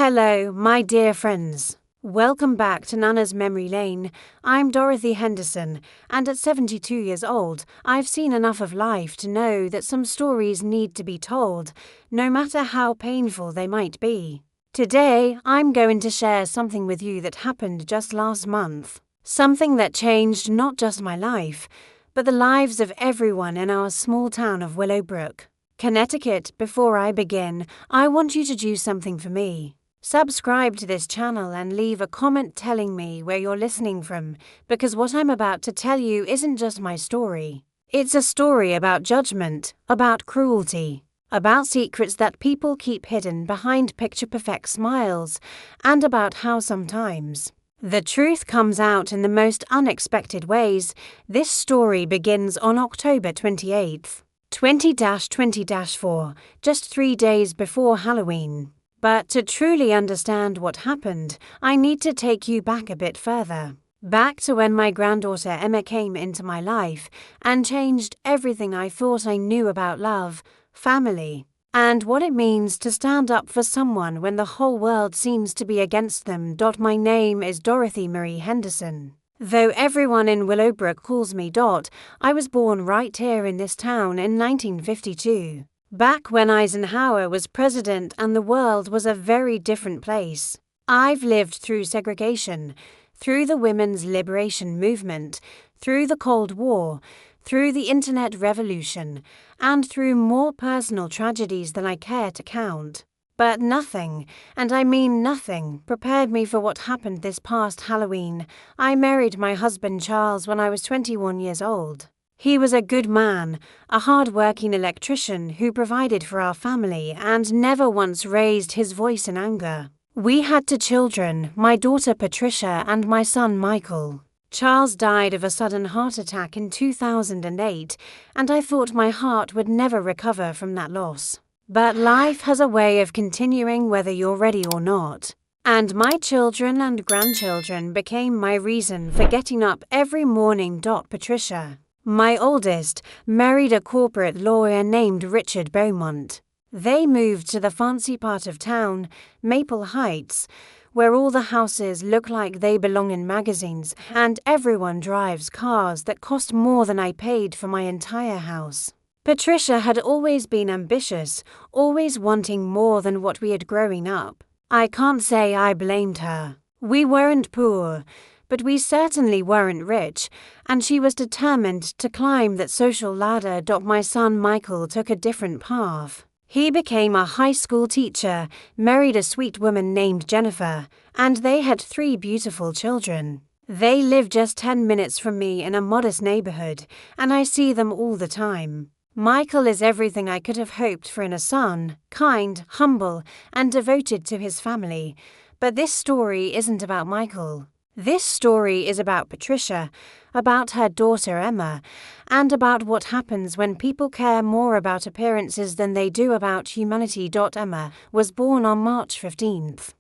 Hello, my dear friends. Welcome back to Nana's Memory Lane. I'm Dorothy Henderson, and at 72 years old, I've seen enough of life to know that some stories need to be told, no matter how painful they might be. Today, I'm going to share something with you that happened just last month. Something that changed not just my life, but the lives of everyone in our small town of Willowbrook, Connecticut. Before I begin, I want you to do something for me. Subscribe to this channel and leave a comment telling me where you're listening from, because what I'm about to tell you isn't just my story. It's a story about judgment, about cruelty, about secrets that people keep hidden behind picture-perfect smiles, and about how sometimes the truth comes out in the most unexpected ways. This story begins on October 28th, 20-20-4, just 3 days before Halloween. But to truly understand what happened, I need to take you back a bit further. Back to when my granddaughter Emma came into my life and changed everything I thought I knew about love, family, and what it means to stand up for someone when the whole world seems to be against them. My name is Dorothy Marie Henderson. Though everyone in Willowbrook calls me Dot, I was born right here in this town in 1952. Back when Eisenhower was president and the world was a very different place. I've lived through segregation, through the women's liberation movement, through the Cold War, through the internet revolution, and through more personal tragedies than I care to count. But nothing, and I mean nothing, prepared me for what happened this past Halloween. I married my husband Charles when I was 21 years old. He was a good man, a hard-working electrician who provided for our family and never once raised his voice in anger. We had 2 children, my daughter Patricia and my son Michael. Charles died of a sudden heart attack in 2008, and I thought my heart would never recover from that loss. But life has a way of continuing whether you're ready or not. And my children and grandchildren became my reason for getting up every morning. Patricia, my oldest, married a corporate lawyer named Richard Beaumont. They moved to the fancy part of town, Maple Heights, where all the houses look like they belong in magazines and everyone drives cars that cost more than I paid for my entire house. Patricia had always been ambitious, always wanting more than what we had growing up. I can't say I blamed her. We weren't poor, but we certainly weren't rich, and she was determined to climb that social ladder. My son Michael took a different path. He became a high school teacher, married a sweet woman named Jennifer, and they had 3 beautiful children. They live just 10 minutes from me in a modest neighborhood, and I see them all the time. Michael is everything I could have hoped for in a son, kind, humble, and devoted to his family. But this story isn't about Michael. This story is about Patricia, about her daughter Emma, and about what happens when people care more about appearances than they do about humanity. Emma was born on March 15th,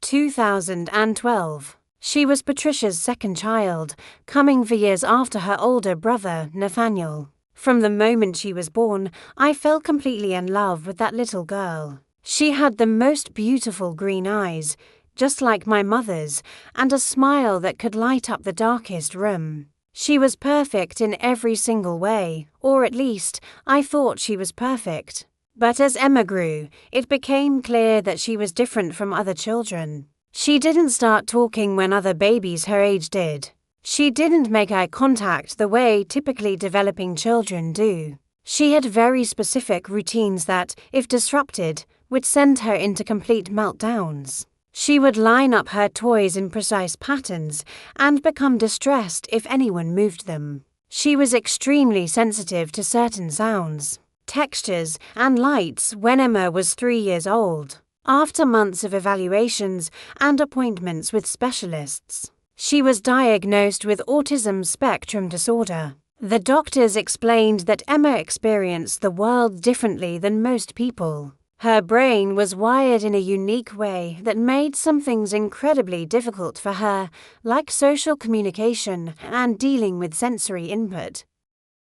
2012. She was Patricia's second child, coming 4 years after her older brother, Nathaniel. From the moment she was born, I fell completely in love with that little girl. She had the most beautiful green eyes, just like my mother's, and a smile that could light up the darkest room. She was perfect in every single way, or at least, I thought she was perfect. But as Emma grew, it became clear that she was different from other children. She didn't start talking when other babies her age did. She didn't make eye contact the way typically developing children do. She had very specific routines that, if disrupted, would send her into complete meltdowns. She would line up her toys in precise patterns and become distressed if anyone moved them. She was extremely sensitive to certain sounds, textures, and lights when Emma was 3 years old. After months of evaluations and appointments with specialists, she was diagnosed with autism spectrum disorder. The doctors explained that Emma experienced the world differently than most people. Her brain was wired in a unique way that made some things incredibly difficult for her, like social communication and dealing with sensory input,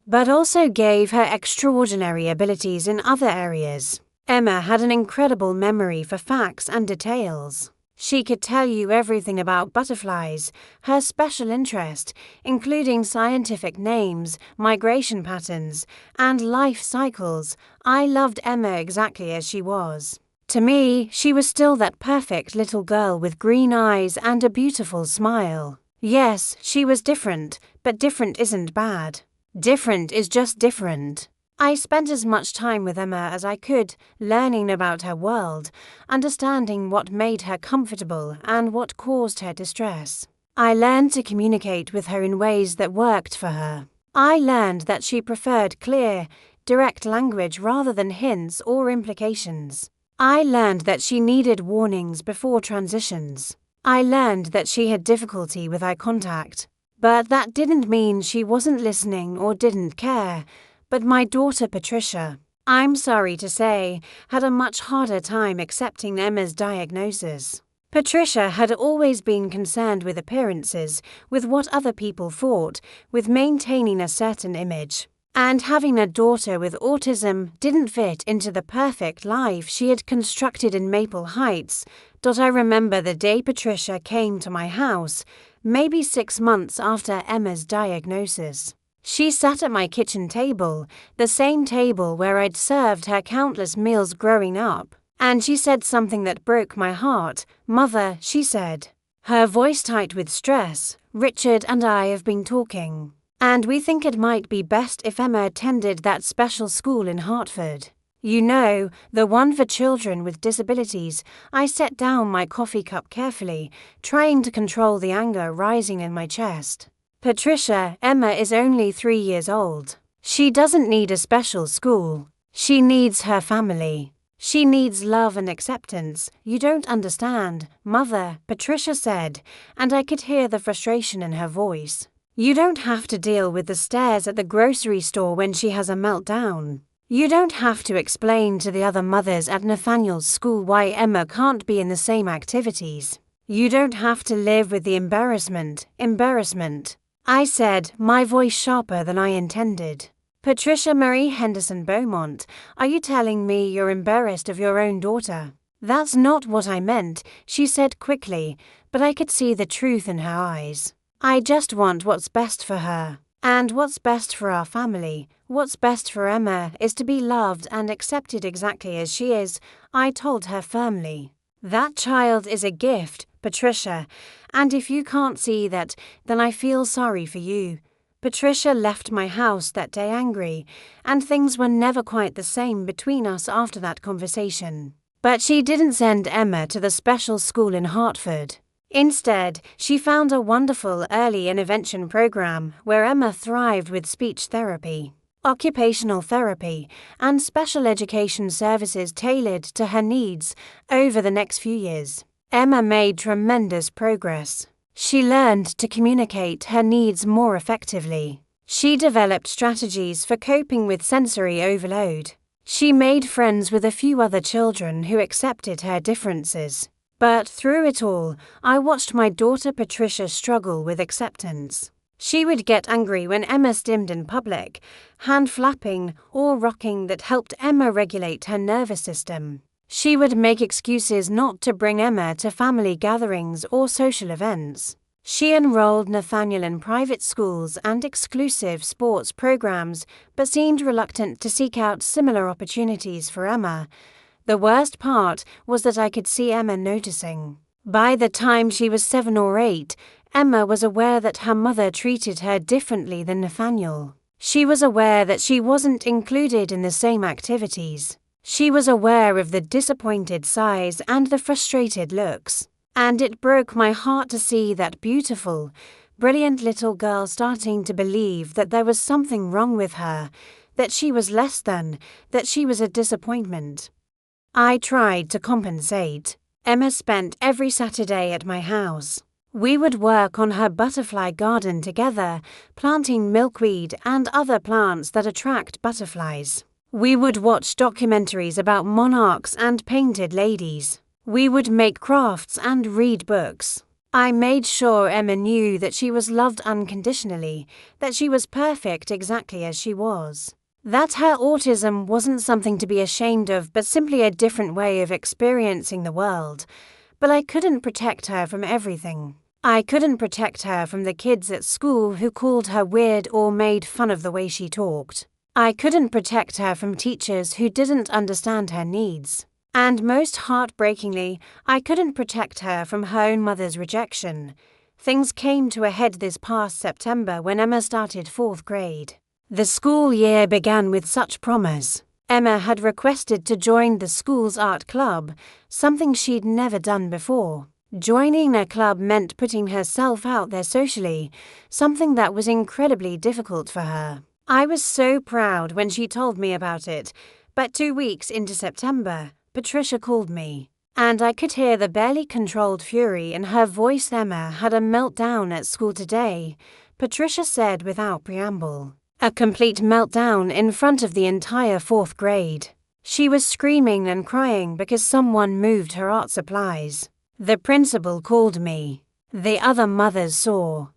but also gave her extraordinary abilities in other areas. Emma had an incredible memory for facts and details. She could tell you everything about butterflies, her special interest, including scientific names, migration patterns, and life cycles. I loved Emma exactly as she was. To me, she was still that perfect little girl with green eyes and a beautiful smile. Yes, she was different, but different isn't bad. Different is just different. I spent as much time with Emma as I could, learning about her world, understanding what made her comfortable and what caused her distress. I learned to communicate with her in ways that worked for her. I learned that she preferred clear, direct language rather than hints or implications. I learned that she needed warnings before transitions. I learned that she had difficulty with eye contact, but that didn't mean she wasn't listening or didn't care. But my daughter Patricia, I'm sorry to say, had a much harder time accepting Emma's diagnosis. Patricia had always been concerned with appearances, with what other people thought, with maintaining a certain image. And having a daughter with autism didn't fit into the perfect life she had constructed in Maple Heights. I remember the day Patricia came to my house, maybe 6 months after Emma's diagnosis. She sat at my kitchen table, the same table where I'd served her countless meals growing up, and she said something that broke my heart. "Mother," she said, her voice tight with stress, "Richard and I have been talking, and we think it might be best if Emma attended that special school in Hartford. You know, the one for children with disabilities." I set down my coffee cup carefully, trying to control the anger rising in my chest. "Patricia, Emma is only 3 years old. She doesn't need a special school. She needs her family. She needs love and acceptance. You don't understand, Mother," Patricia said, and I could hear the frustration in her voice. "You don't have to deal with the stares at the grocery store when she has a meltdown. You don't have to explain to the other mothers at Nathaniel's school why Emma can't be in the same activities. You don't have to live with the embarrassment. I said, my voice sharper than I intended. "Patricia Marie Henderson Beaumont, are you telling me you're embarrassed of your own daughter?" "That's not what I meant," she said quickly, but I could see the truth in her eyes. "I just want what's best for her. And what's best for our family, what's best for Emma is to be loved and accepted exactly as she is," I told her firmly. "That child is a gift, Patricia, and if you can't see that, then I feel sorry for you." Patricia left my house that day angry, and things were never quite the same between us after that conversation. But she didn't send Emma to the special school in Hartford. Instead, she found a wonderful early intervention program where Emma thrived with speech therapy, occupational therapy, and special education services tailored to her needs. Over the next few years, Emma made tremendous progress. She learned to communicate her needs more effectively. She developed strategies for coping with sensory overload. She made friends with a few other children who accepted her differences. But through it all, I watched my daughter Patricia struggle with acceptance. She would get angry when Emma stimmed in public, hand flapping or rocking that helped Emma regulate her nervous system. She would make excuses not to bring Emma to family gatherings or social events. She enrolled Nathaniel in private schools and exclusive sports programs, but seemed reluctant to seek out similar opportunities for Emma. The worst part was that I could see Emma noticing. By the time she was 7 or 8, Emma was aware that her mother treated her differently than Nathaniel. She was aware that she wasn't included in the same activities. She was aware of the disappointed sighs and the frustrated looks. And it broke my heart to see that beautiful, brilliant little girl starting to believe that there was something wrong with her, that she was less than, that she was a disappointment. I tried to compensate. Emma spent every Saturday at my house. We would work on her butterfly garden together, planting milkweed and other plants that attract butterflies. We would watch documentaries about monarchs and painted ladies. We would make crafts and read books. I made sure Emma knew that she was loved unconditionally, that she was perfect exactly as she was. That her autism wasn't something to be ashamed of, but simply a different way of experiencing the world. But I couldn't protect her from everything. I couldn't protect her from the kids at school who called her weird or made fun of the way she talked. I couldn't protect her from teachers who didn't understand her needs. And most heartbreakingly, I couldn't protect her from her own mother's rejection. Things came to a head this past September when Emma started 4th grade. The school year began with such promise. Emma had requested to join the school's art club, something she'd never done before. Joining a club meant putting herself out there socially, something that was incredibly difficult for her. I was so proud when she told me about it, but 2 weeks into September, Patricia called me, and I could hear the barely controlled fury in her voice. Emma had a meltdown at school today, Patricia said without preamble. A complete meltdown in front of the entire 4th grade. She was screaming and crying because someone moved her art supplies. The principal called me. The other mothers saw.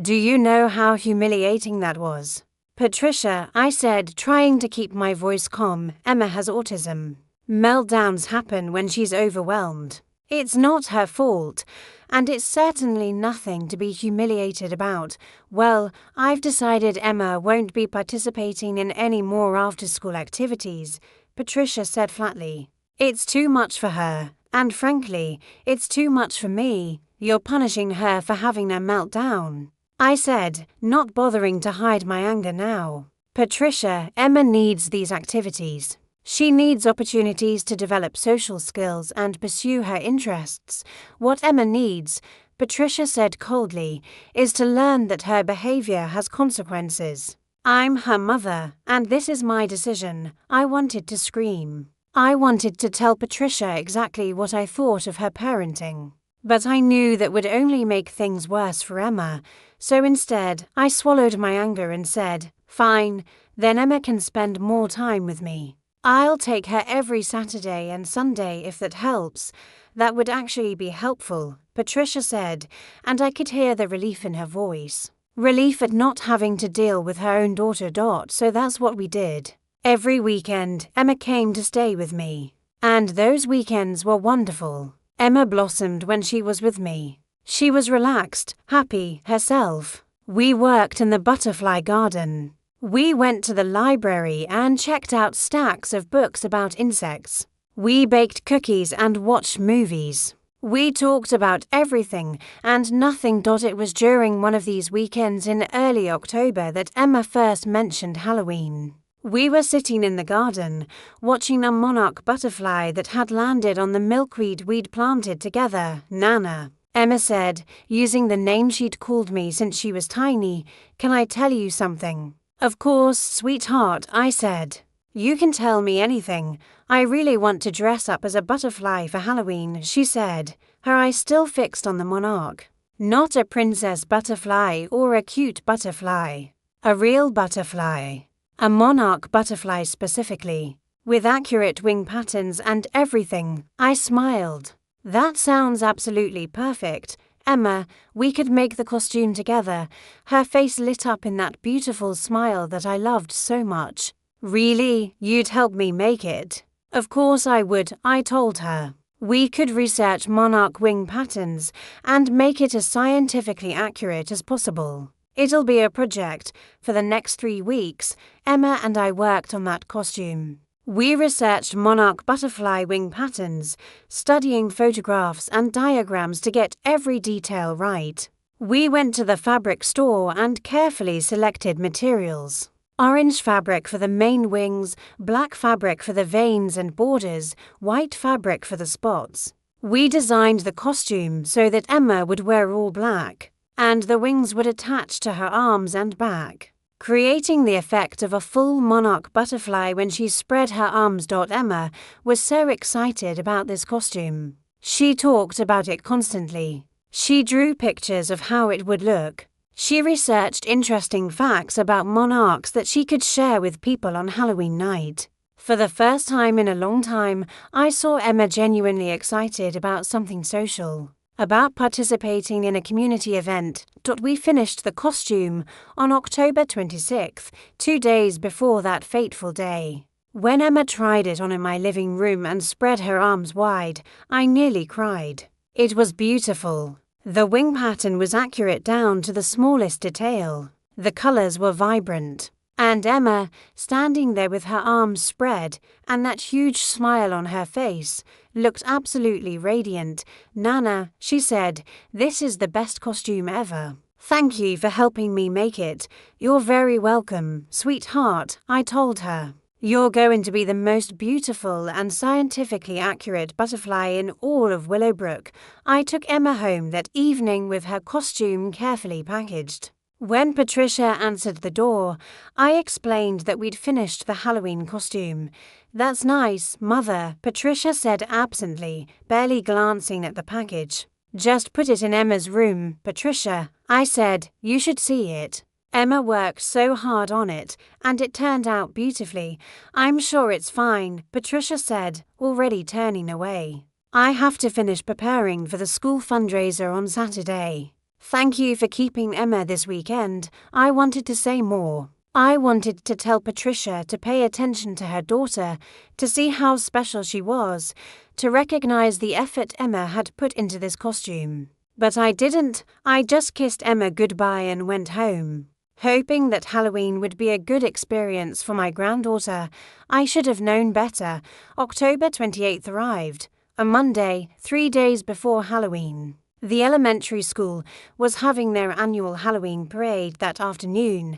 Do you know how humiliating that was? Patricia, I said, trying to keep my voice calm. Emma has autism. Meltdowns happen when she's overwhelmed. It's not her fault, and it's certainly nothing to be humiliated about. Well, I've decided Emma won't be participating in any more after-school activities, Patricia said flatly. It's too much for her, and frankly, it's too much for me. You're punishing her for having a meltdown, I said, not bothering to hide my anger now. Patricia, Emma needs these activities. She needs opportunities to develop social skills and pursue her interests. What Emma needs, Patricia said coldly, is to learn that her behavior has consequences. I'm her mother, and this is my decision. I wanted to scream. I wanted to tell Patricia exactly what I thought of her parenting. But I knew that would only make things worse for Emma, so instead I swallowed my anger and said, fine, then Emma can spend more time with me. I'll take her every Saturday and Sunday if that helps. That would actually be helpful, Patricia said, and I could hear the relief in her voice. Relief at not having to deal with her own daughter Dot, so that's what we did. Every weekend, Emma came to stay with me. And those weekends were wonderful. Emma blossomed when she was with me. She was relaxed, happy, herself. We worked in the butterfly garden. We went to the library and checked out stacks of books about insects. We baked cookies and watched movies. We talked about everything and nothing. It was during one of these weekends in early October that Emma first mentioned Halloween. We were sitting in the garden, watching a monarch butterfly that had landed on the milkweed we'd planted together, Nana. Emma said, using the name she'd called me since she was tiny, "Can I tell you something?" "Of course, sweetheart," I said. "You can tell me anything. I really want to dress up as a butterfly for Halloween," she said, her eyes still fixed on the monarch. Not a princess butterfly or a cute butterfly. A real butterfly. A monarch butterfly specifically. With accurate wing patterns and everything. I smiled. "That sounds absolutely perfect. Emma, we could make the costume together." Her face lit up in that beautiful smile that I loved so much. "Really? You'd help me make it?" "Of course I would," I told her. "We could research monarch wing patterns and make it as scientifically accurate as possible. It'll be a project. For the next 3 weeks, Emma and I worked on that costume. We researched monarch butterfly wing patterns, studying photographs and diagrams to get every detail right. We went to the fabric store and carefully selected materials. Orange fabric for the main wings, black fabric for the veins and borders, white fabric for the spots. We designed the costume so that Emma would wear all black, and the wings would attach to her arms and back, creating the effect of a full monarch butterfly when she spread her arms. Emma was so excited about this costume. She talked about it constantly. She drew pictures of how it would look. She researched interesting facts about monarchs that she could share with people on Halloween night. For the first time in a long time, I saw Emma genuinely excited about something social. about participating in a community event. We finished the costume on October 26th, 2 days before that fateful day. When Emma tried it on in my living room and spread her arms wide, I nearly cried. It was beautiful. The wing pattern was accurate down to the smallest detail. The colors were vibrant. And Emma, standing there with her arms spread and that huge smile on her face, looked absolutely radiant. "Nana," she said, "this is the best costume ever. Thank you for helping me make it. You're very welcome, sweetheart," I told her. "You're going to be the most beautiful and scientifically accurate butterfly in all of Willowbrook." I took Emma home that evening with her costume carefully packaged. When Patricia answered the door, I explained that we'd finished the Halloween costume. "That's nice, Mother," Patricia said absently, barely glancing at the package. "Just put it in Emma's room, Patricia," I said. "You should see it. Emma worked so hard on it, and it turned out beautifully." "I'm sure it's fine," Patricia said, already turning away. "I have to finish preparing for the school fundraiser on Saturday." "Thank you for keeping Emma this weekend." I wanted to say more. I wanted to tell Patricia to pay attention to her daughter, to see how special she was, to recognize the effort Emma had put into this costume. But I didn't. I just kissed Emma goodbye and went home. Hoping that Halloween would be a good experience for my granddaughter, I should have known better. October 28th arrived, a Monday, 3 days before Halloween. The elementary school was having their annual Halloween parade that afternoon,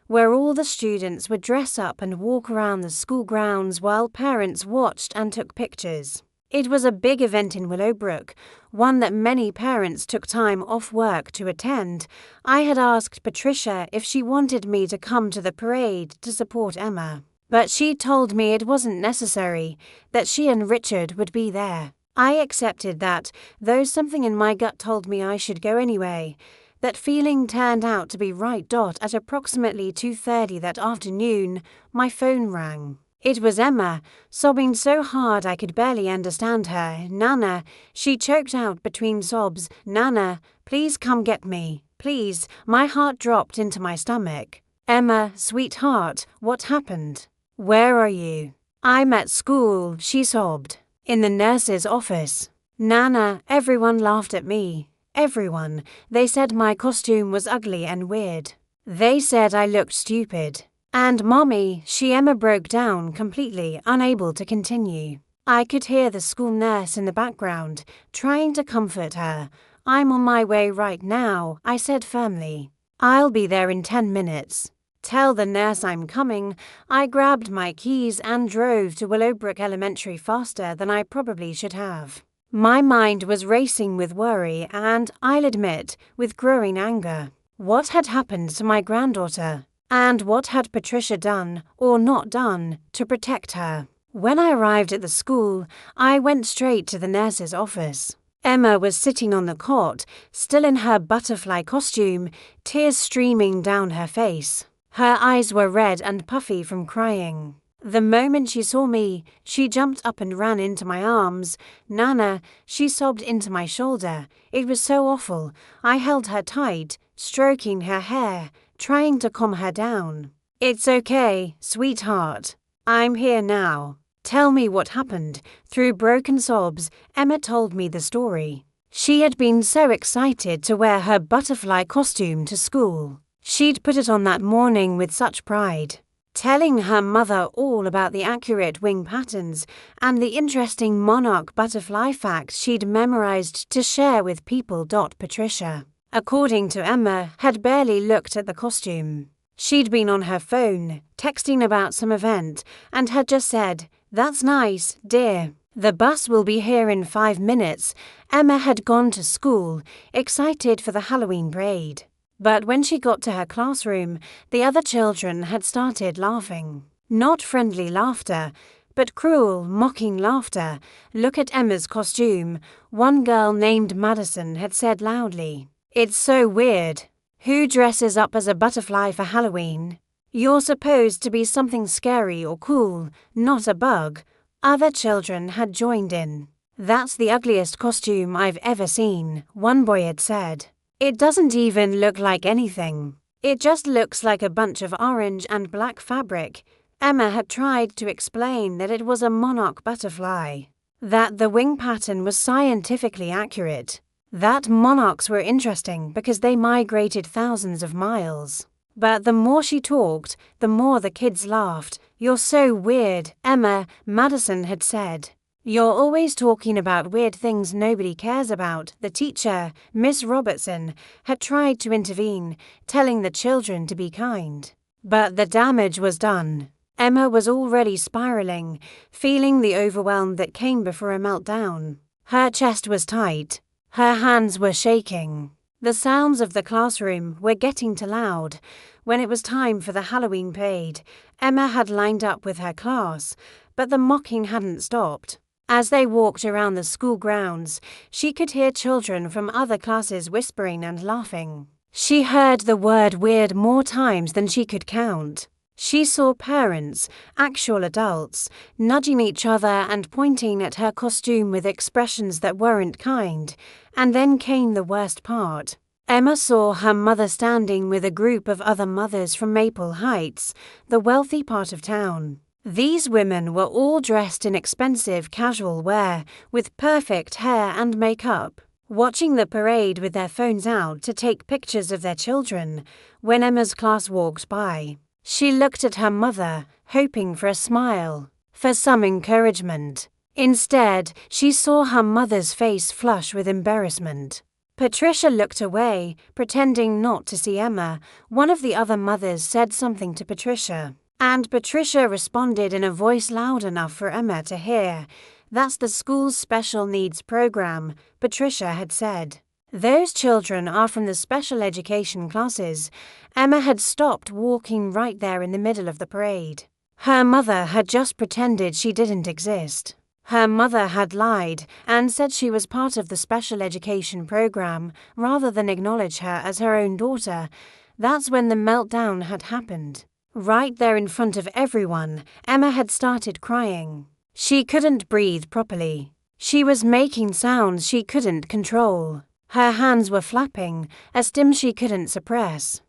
where all the students would dress up and walk around the school grounds while parents watched and took pictures. It was a big event in Willowbrook, one that many parents took time off work to attend. I had asked Patricia if she wanted me to come to the parade to support Emma, but she told me it wasn't necessary, that she and Richard would be there. I accepted that, though something in my gut told me I should go anyway. That feeling turned out to be right. At approximately 2:30 that afternoon, my phone rang. It was Emma, sobbing so hard I could barely understand her. "Nana," she choked out between sobs. "Nana, please come get me. Please." My heart dropped into my stomach. "Emma, sweetheart, what happened? Where are you?" "I'm at school," she sobbed. "In the nurse's office." "Nana," everyone laughed at me. Everyone. They said my costume was ugly and weird. They said I looked stupid. "And Mommy," Emma broke down completely, unable to continue. I could hear the school nurse in the background, trying to comfort her. "I'm on my way right now," I said firmly. "I'll be there in 10 minutes. Tell the nurse I'm coming." I grabbed my keys and drove to Willowbrook Elementary faster than I probably should have. My mind was racing with worry and, I'll admit, with growing anger. What had happened to my granddaughter? And what had Patricia done, or not done, to protect her? When I arrived at the school, I went straight to the nurse's office. Emma was sitting on the cot, still in her butterfly costume, tears streaming down her face. Her eyes were red and puffy from crying. The moment she saw me, she jumped up and ran into my arms. "Nana," she sobbed into my shoulder. It was so awful. I held her tight, stroking her hair, trying to calm her down. "It's okay, sweetheart. I'm here now. Tell me what happened." Through broken sobs, Emma told me the story. She had been so excited to wear her butterfly costume to school. She'd put it on that morning with such pride, telling her mother all about the accurate wing patterns and the interesting monarch butterfly facts she'd memorized to share with people. Patricia, according to Emma, had barely looked at the costume. She'd been on her phone, texting about some event, and had just said, "That's nice, dear. The bus will be here in 5 minutes." Emma had gone to school, excited for the Halloween parade. But when she got to her classroom, the other children had started laughing. Not friendly laughter, but cruel, mocking laughter. "Look at Emma's costume," one girl named Madison had said loudly. "It's so weird. Who dresses up as a butterfly for Halloween? You're supposed to be something scary or cool, not a bug." Other children had joined in. "That's the ugliest costume I've ever seen," one boy had said. "It doesn't even look like anything. It just looks like a bunch of orange and black fabric." Emma had tried to explain that it was a monarch butterfly, that the wing pattern was scientifically accurate, that monarchs were interesting because they migrated thousands of miles. But the more she talked, the more the kids laughed. "You're so weird," Emma, Madison had said. "You're always talking about weird things nobody cares about." The teacher, Miss Robertson, had tried to intervene, telling the children to be kind. But the damage was done. Emma was already spiraling, feeling the overwhelm that came before a meltdown. Her chest was tight. Her hands were shaking. The sounds of the classroom were getting too loud. When it was time for the Halloween parade, Emma had lined up with her class, but the mocking hadn't stopped. As they walked around the school grounds, she could hear children from other classes whispering and laughing. She heard the word weird more times than she could count. She saw parents, actual adults, nudging each other and pointing at her costume with expressions that weren't kind. And then came the worst part. Emma saw her mother standing with a group of other mothers from Maple Heights, the wealthy part of town. These women were all dressed in expensive casual wear, with perfect hair and makeup, watching the parade with their phones out to take pictures of their children. When Emma's class walked by, she looked at her mother, hoping for a smile, for some encouragement. Instead, she saw her mother's face flush with embarrassment. Patricia looked away, pretending not to see Emma. One of the other mothers said something to Patricia, and Patricia responded in a voice loud enough for Emma to hear. "That's the school's special needs program," Patricia had said. "Those children are from the special education classes." Emma had stopped walking right there in the middle of the parade. Her mother had just pretended she didn't exist. Her mother had lied and said she was part of the special education program rather than acknowledge her as her own daughter. That's when the meltdown had happened. Right there in front of everyone, Emma had started crying. She couldn't breathe properly. She was making sounds she couldn't control. Her hands were flapping, a stim she couldn't suppress.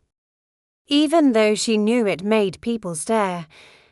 Even though she knew it made people stare,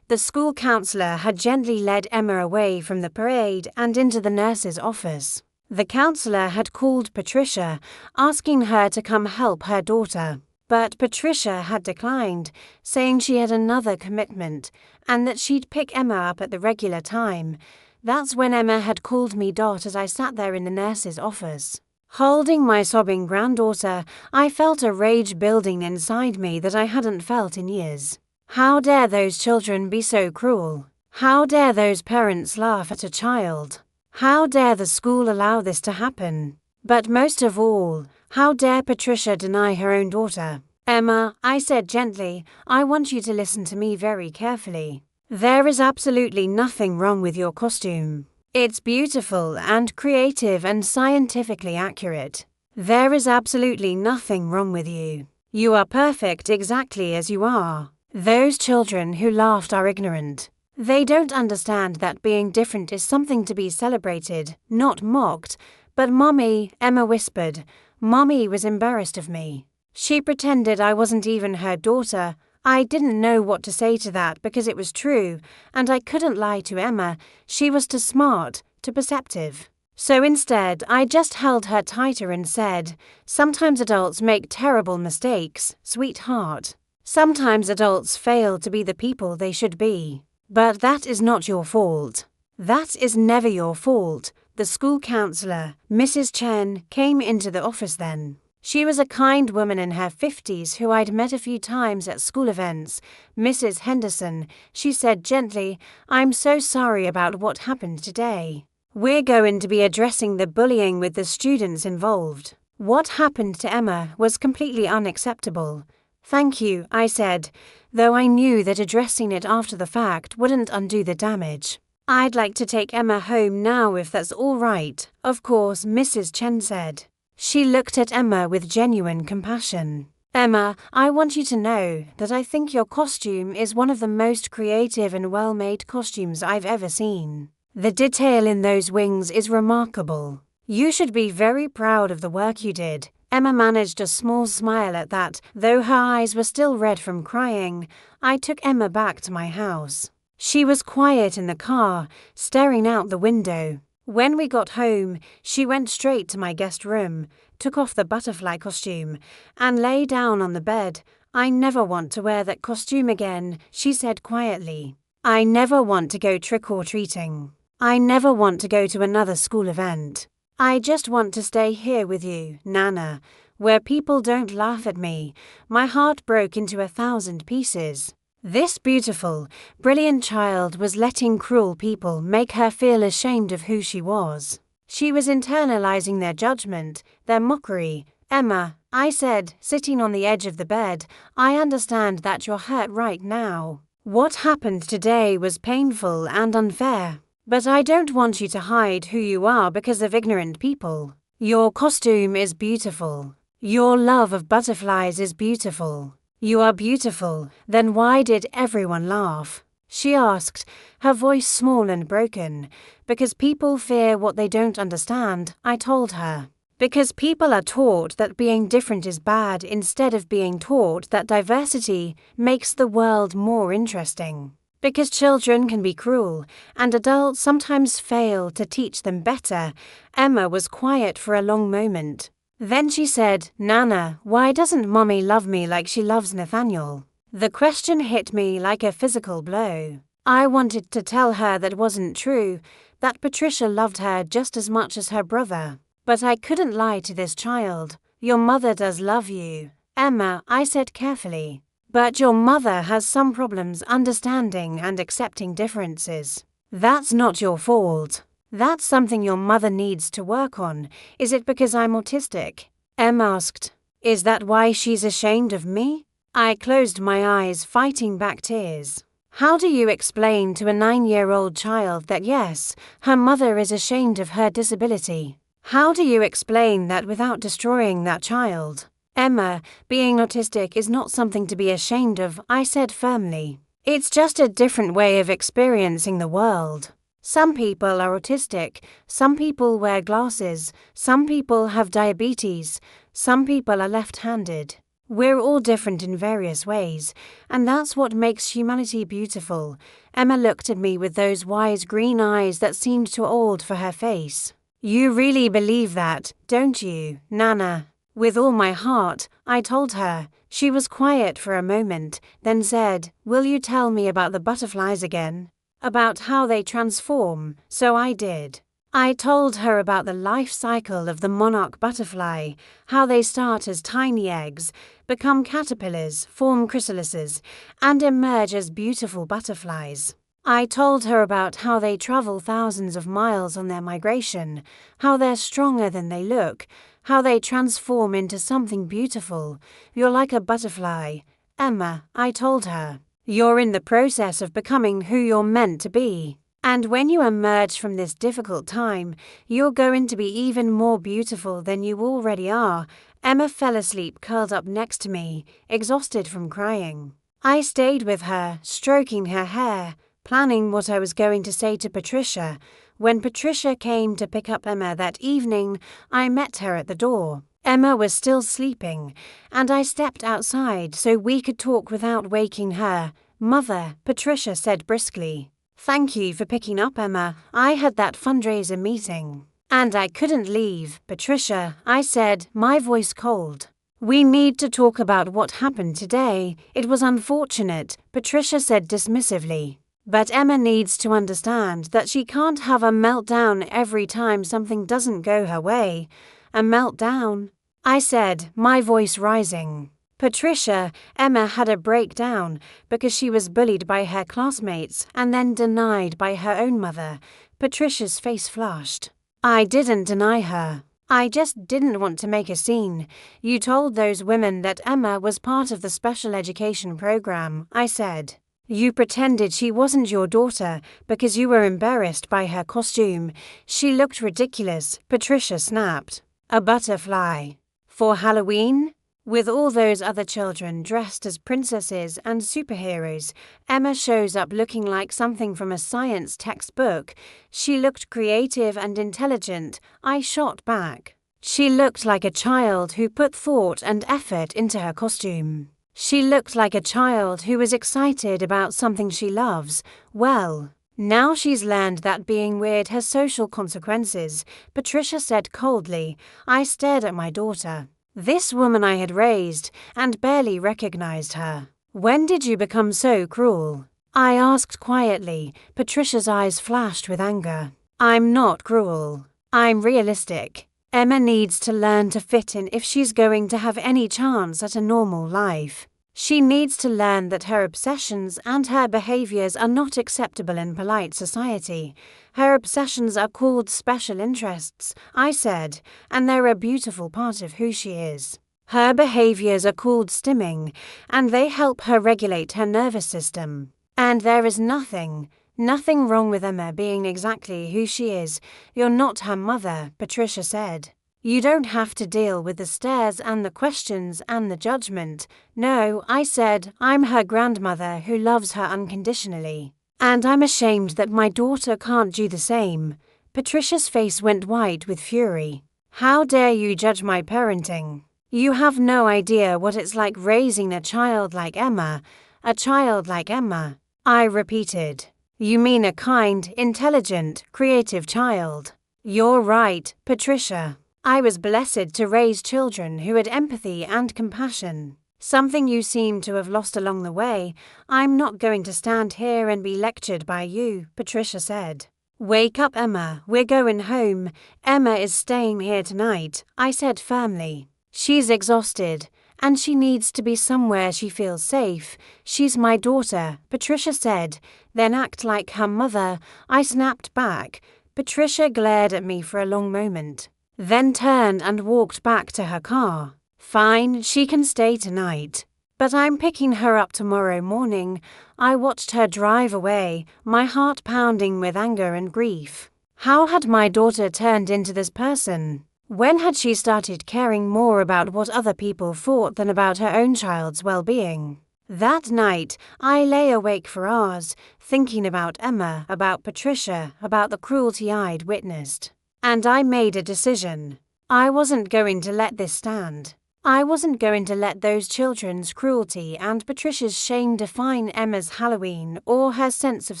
the school counselor had gently led Emma away from the parade and into the nurse's office. The counselor had called Patricia, asking her to come help her daughter. But Patricia had declined, saying she had another commitment and that she'd pick Emma up at the regular time. That's when Emma had called me Dot as I sat there in the nurse's office. Holding my sobbing granddaughter, I felt a rage building inside me that I hadn't felt in years. How dare those children be so cruel? How dare those parents laugh at a child? How dare the school allow this to happen? But most of all, how dare Patricia deny her own daughter? "Emma," I said gently, "I want you to listen to me very carefully. There is absolutely nothing wrong with your costume. It's beautiful and creative and scientifically accurate. There is absolutely nothing wrong with you. You are perfect exactly as you are." Those children who laughed are ignorant. They don't understand that being different is something to be celebrated, not mocked. "But Mommy," Emma whispered. Mommy was embarrassed of me. She pretended I wasn't even her daughter. I didn't know what to say to that because it was true, and I couldn't lie to Emma. She was too smart, too perceptive. So instead, I just held her tighter and said, "Sometimes adults make terrible mistakes, sweetheart. Sometimes adults fail to be the people they should be. But that is not your fault. That is never your fault." The school counselor, Mrs. Chen, came into the office then. She was a kind woman in her 50s who I'd met a few times at school events. "Mrs. Henderson," she said gently, "I'm so sorry about what happened today. We're going to be addressing the bullying with the students involved. What happened to Emma was completely unacceptable." "Thank you," I said, though I knew that addressing it after the fact wouldn't undo the damage. "I'd like to take Emma home now if that's all right." "Of course," Mrs. Chen said. She looked at Emma with genuine compassion. "Emma, I want you to know that I think your costume is one of the most creative and well-made costumes I've ever seen. The detail in those wings is remarkable. You should be very proud of the work you did." Emma managed a small smile at that, though her eyes were still red from crying. I took Emma back to my house. She was quiet in the car, staring out the window. When we got home, she went straight to my guest room, took off the butterfly costume, and lay down on the bed. "I never want to wear that costume again," she said quietly. "I never want to go trick-or-treating. I never want to go to another school event. I just want to stay here with you, Nana, where people don't laugh at me." My heart broke into 1,000 pieces. This beautiful, brilliant child was letting cruel people make her feel ashamed of who she was. She was internalizing their judgment, their mockery. "Emma," I said, sitting on the edge of the bed, "I understand that you're hurt right now. What happened today was painful and unfair. But I don't want you to hide who you are because of ignorant people. Your costume is beautiful. Your love of butterflies is beautiful. You are beautiful. Then why did everyone laugh?" she asked, her voice small and broken. "Because people fear what they don't understand," I told her. "Because people are taught that being different is bad instead of being taught that diversity makes the world more interesting. Because children can be cruel, and adults sometimes fail to teach them better." Emma was quiet for a long moment. Then she said, "Nana, why doesn't Mommy love me like she loves Nathaniel?" The question hit me like a physical blow. I wanted to tell her that wasn't true, that Patricia loved her just as much as her brother. But I couldn't lie to this child. "Your mother does love you, Emma," I said carefully. "But your mother has some problems understanding and accepting differences. That's not your fault. That's something your mother needs to work on." "Is it because I'm autistic?" Em asked. "Is that why she's ashamed of me?" I closed my eyes, fighting back tears. How do you explain to a 9-year-old child that yes, her mother is ashamed of her disability? How do you explain that without destroying that child? "Emma, being autistic is not something to be ashamed of," I said firmly. "It's just a different way of experiencing the world. Some people are autistic, some people wear glasses, some people have diabetes, some people are left-handed. We're all different in various ways, and that's what makes humanity beautiful." Emma looked at me with those wise green eyes that seemed too old for her face. "You really believe that, don't you, Nana?" "With all my heart," I told her. She was quiet for a moment, then said, "Will you tell me about the butterflies again? About how they transform?" So I did. I told her about the life cycle of the monarch butterfly, how they start as tiny eggs, become caterpillars, form chrysalises, and emerge as beautiful butterflies. I told her about how they travel thousands of miles on their migration, how they're stronger than they look, how they transform into something beautiful. "You're like a butterfly, Emma," I told her. "You're in the process of becoming who you're meant to be. And when you emerge from this difficult time, you're going to be even more beautiful than you already are." Emma fell asleep curled up next to me, exhausted from crying. I stayed with her, stroking her hair, planning what I was going to say to Patricia. When Patricia came to pick up Emma that evening, I met her at the door. Emma was still sleeping, and I stepped outside so we could talk without waking her. "Mother," Patricia said briskly. "Thank you for picking up Emma. I had that fundraiser meeting, and I couldn't leave." "Patricia," I said, my voice cold. "We need to talk about what happened today. It was unfortunate," Patricia said dismissively. "But Emma needs to understand that she can't have a meltdown every time something doesn't go her way." "A meltdown?" I said, my voice rising. "Patricia, Emma had a breakdown because she was bullied by her classmates and then denied by her own mother." Patricia's face flushed. "I didn't deny her. I just didn't want to make a scene. You told those women that Emma was part of the special education program," I said. "You pretended she wasn't your daughter because you were embarrassed by her costume. She looked ridiculous," Patricia snapped. "A butterfly. For Halloween? With all those other children dressed as princesses and superheroes, Emma shows up looking like something from a science textbook. She looked creative and intelligent, I shot back. She looked like a child who put thought and effort into her costume. She looked like a child who was excited about something she loves. Well, now she's learned that being weird has social consequences, Patricia said coldly. I stared at my daughter. This woman I had raised, and barely recognized her. When did you become so cruel? I asked quietly. Patricia's eyes flashed with anger. I'm not cruel. I'm realistic. Emma needs to learn to fit in if she's going to have any chance at a normal life. She needs to learn that her obsessions and her behaviors are not acceptable in polite society. Her obsessions are called special interests, I said, and they're a beautiful part of who she is. Her behaviors are called stimming, and they help her regulate her nervous system. And there is nothing wrong with Emma being exactly who she is. You're not her mother, Patricia said. You don't have to deal with the stares and the questions and the judgment. No, I said, I'm her grandmother who loves her unconditionally. And I'm ashamed that my daughter can't do the same. Patricia's face went white with fury. How dare you judge my parenting? You have no idea what it's like raising a child like Emma. A child like Emma. I repeated. You mean a kind, intelligent, creative child. You're right, Patricia. I was blessed to raise children who had empathy and compassion. Something you seem to have lost along the way. I'm not going to stand here and be lectured by you, Patricia said. Wake up, Emma. We're going home. Emma is staying here tonight, I said firmly. She's exhausted, and she needs to be somewhere she feels safe. She's my daughter, Patricia said. Then act like her mother, I snapped back. Patricia glared at me for a long moment, then turned and walked back to her car. Fine, she can stay tonight. But I'm picking her up tomorrow morning. I watched her drive away, my heart pounding with anger and grief. How had my daughter turned into this person? When had she started caring more about what other people thought than about her own child's well-being? That night, I lay awake for hours, thinking about Emma, about Patricia, about the cruelty I'd witnessed. And I made a decision. I wasn't going to let this stand. I wasn't going to let those children's cruelty and Patricia's shame define Emma's Halloween or her sense of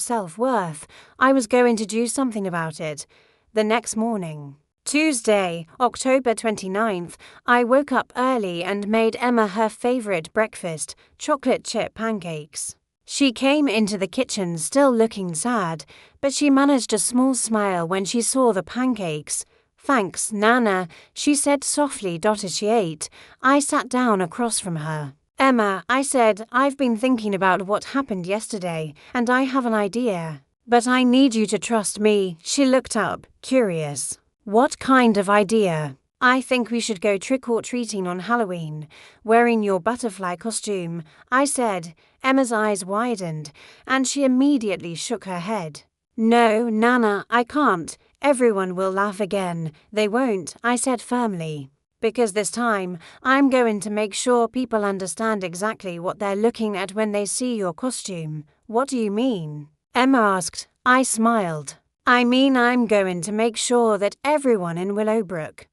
self-worth. I was going to do something about it. The next morning, Tuesday, October 29th, I woke up early and made Emma her favorite breakfast, chocolate chip pancakes. She came into the kitchen still looking sad, but she managed a small smile when she saw the pancakes. Thanks, Nana, she said softly as she ate. I sat down across from her. Emma, I said, I've been thinking about what happened yesterday, and I have an idea. But I need you to trust me. She looked up, curious. What kind of idea? I think we should go trick-or-treating on Halloween, wearing your butterfly costume, I said. Emma's eyes widened, and she immediately shook her head. No, Nana, I can't. Everyone will laugh again. They won't, I said firmly. Because this time, I'm going to make sure people understand exactly what they're looking at when they see your costume. What do you mean? Emma asked. I smiled. I mean I'm going to make sure that everyone in Willowbrook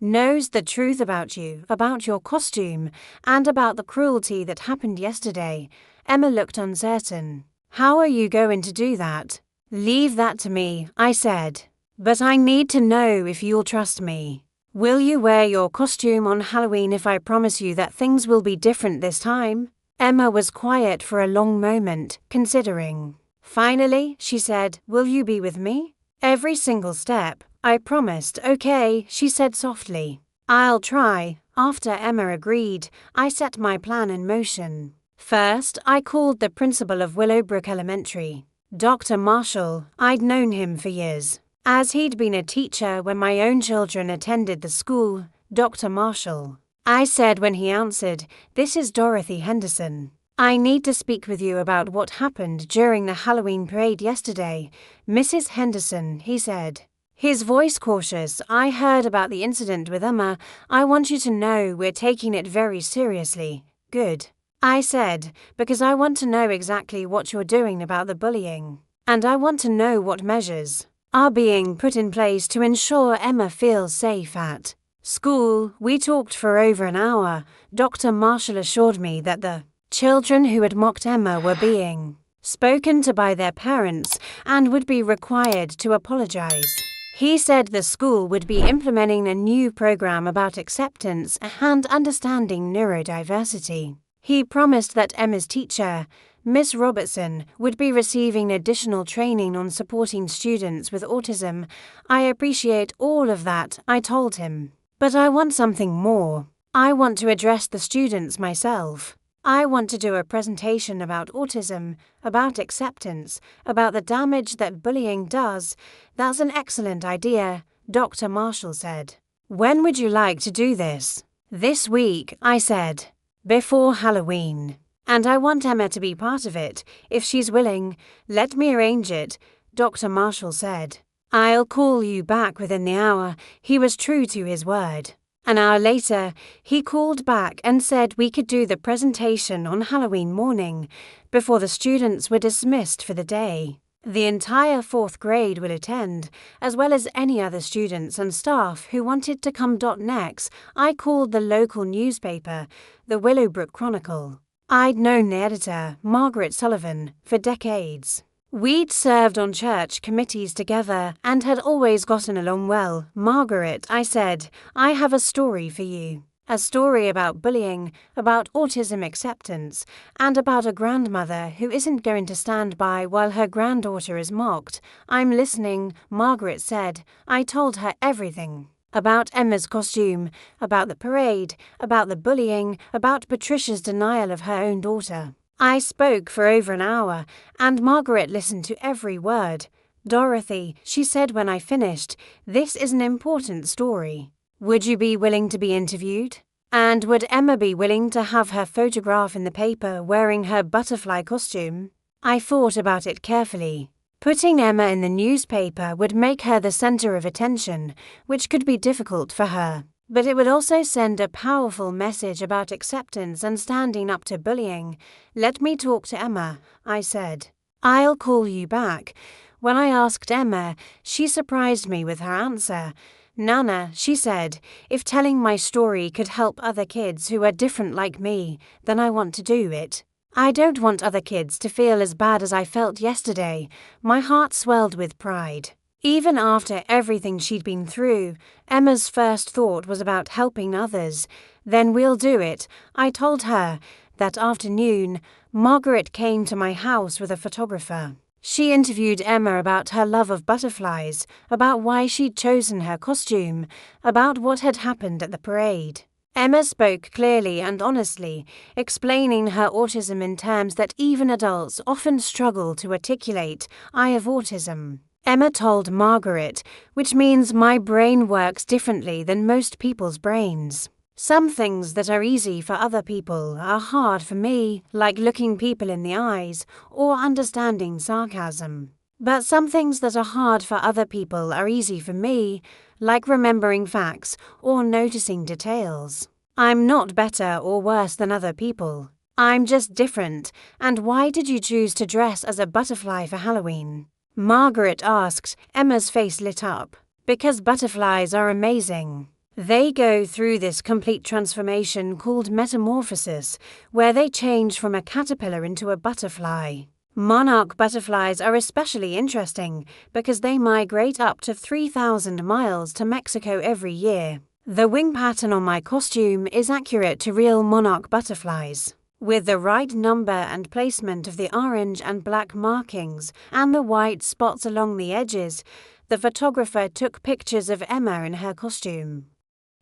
knows the truth about you, about your costume, and about the cruelty that happened yesterday. Emma looked uncertain. How are you going to do that? Leave that to me, I said. But I need to know if you'll trust me. Will you wear your costume on Halloween if I promise you that things will be different this time? Emma was quiet for a long moment, considering. Finally, she said, will you be with me? Every single step. I promised. Okay, she said softly. I'll try. After Emma agreed, I set my plan in motion. First, I called the principal of Willowbrook Elementary, Dr. Marshall. I'd known him for years, as he'd been a teacher when my own children attended the school. Dr. Marshall. I said when he answered, this is Dorothy Henderson. I need to speak with you about what happened during the Halloween parade yesterday. Mrs. Henderson, he said. his voice cautious. "I heard about the incident with Emma. I want you to know we're taking it very seriously." "Good," I said, "because I want to know exactly what you're doing about the bullying. And I want to know what measures are being put in place to ensure Emma feels safe at school." We talked for over an hour. Dr. Marshall assured me that the children who had mocked Emma were being spoken to by their parents and would be required to apologize. He said the school would be implementing a new program about acceptance and understanding neurodiversity. He promised that Emma's teacher, Miss Robertson, would be receiving additional training on supporting students with autism. "I appreciate all of that," I told him. "But I want something more. I want to address the students myself. I want to do a presentation about autism, about acceptance, about the damage that bullying does." "That's an excellent idea," Dr. Marshall said. "When would you like to do this?" "This week," I said, "before Halloween. And I want Emma to be part of it, if she's willing. Let me arrange it," Dr. Marshall said. "I'll call you back within the hour." He was true to his word. An hour later, he called back and said we could do the presentation on Halloween morning, before the students were dismissed for the day. The entire 4th grade will attend, as well as any other students and staff who wanted to come. Next, I called the local newspaper, the Willowbrook Chronicle. I'd known the editor, Margaret Sullivan, for decades. We'd served on church committees together and had always gotten along well. "Margaret," I said, "I have a story for you. A story about bullying, about autism acceptance, and about a grandmother who isn't going to stand by while her granddaughter is mocked." "I'm listening," Margaret said. I told her everything. About Emma's costume, about the parade, about the bullying, about Patricia's denial of her own daughter. I spoke for over an hour, and Margaret listened to every word. "Dorothy," she said when I finished, "this is an important story. Would you be willing to be interviewed? And would Emma be willing to have her photograph in the paper wearing her butterfly costume?" I thought about it carefully. Putting Emma in the newspaper would make her the center of attention, which could be difficult for her. But it would also send a powerful message about acceptance and standing up to bullying. "Let me talk to Emma," I said. "I'll call you back." When I asked Emma, she surprised me with her answer. "Nana," she said, "if telling my story could help other kids who are different like me, then I want to do it. I don't want other kids to feel as bad as I felt yesterday." My heart swelled with pride. Even after everything she'd been through, Emma's first thought was about helping others. "Then we'll do it," I told her. That afternoon, Margaret came to my house with a photographer. She interviewed Emma about her love of butterflies, about why she'd chosen her costume, about what had happened at the parade. Emma spoke clearly and honestly, explaining her autism in terms that even adults often struggle to articulate. "I have autism," Emma told Margaret, "which means my brain works differently than most people's brains. Some things that are easy for other people are hard for me, like looking people in the eyes or understanding sarcasm. But some things that are hard for other people are easy for me, like remembering facts or noticing details. I'm not better or worse than other people. I'm just different." "And why did you choose to dress as a butterfly for Halloween?" Margaret asked. Emma's face lit up. "Because butterflies are amazing. They go through this complete transformation called metamorphosis, where they change from a caterpillar into a butterfly. Monarch butterflies are especially interesting because they migrate up to 3,000 miles to Mexico every year. The wing pattern on my costume is accurate to real monarch butterflies, with the right number and placement of the orange and black markings and the white spots along the edges." The photographer took pictures of Emma in her costume.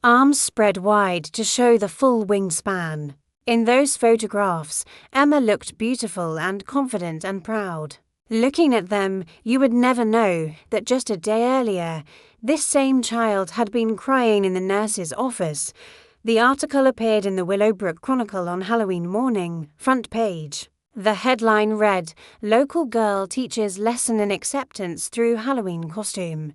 Arms spread wide to show the full wingspan. In those photographs, Emma looked beautiful and confident and proud. Looking at them, you would never know that just a day earlier, this same child had been crying in the nurse's office. The article appeared in the Willowbrook Chronicle on Halloween morning, front page. The headline read, "Local Girl Teaches Lesson in Acceptance Through Halloween Costume."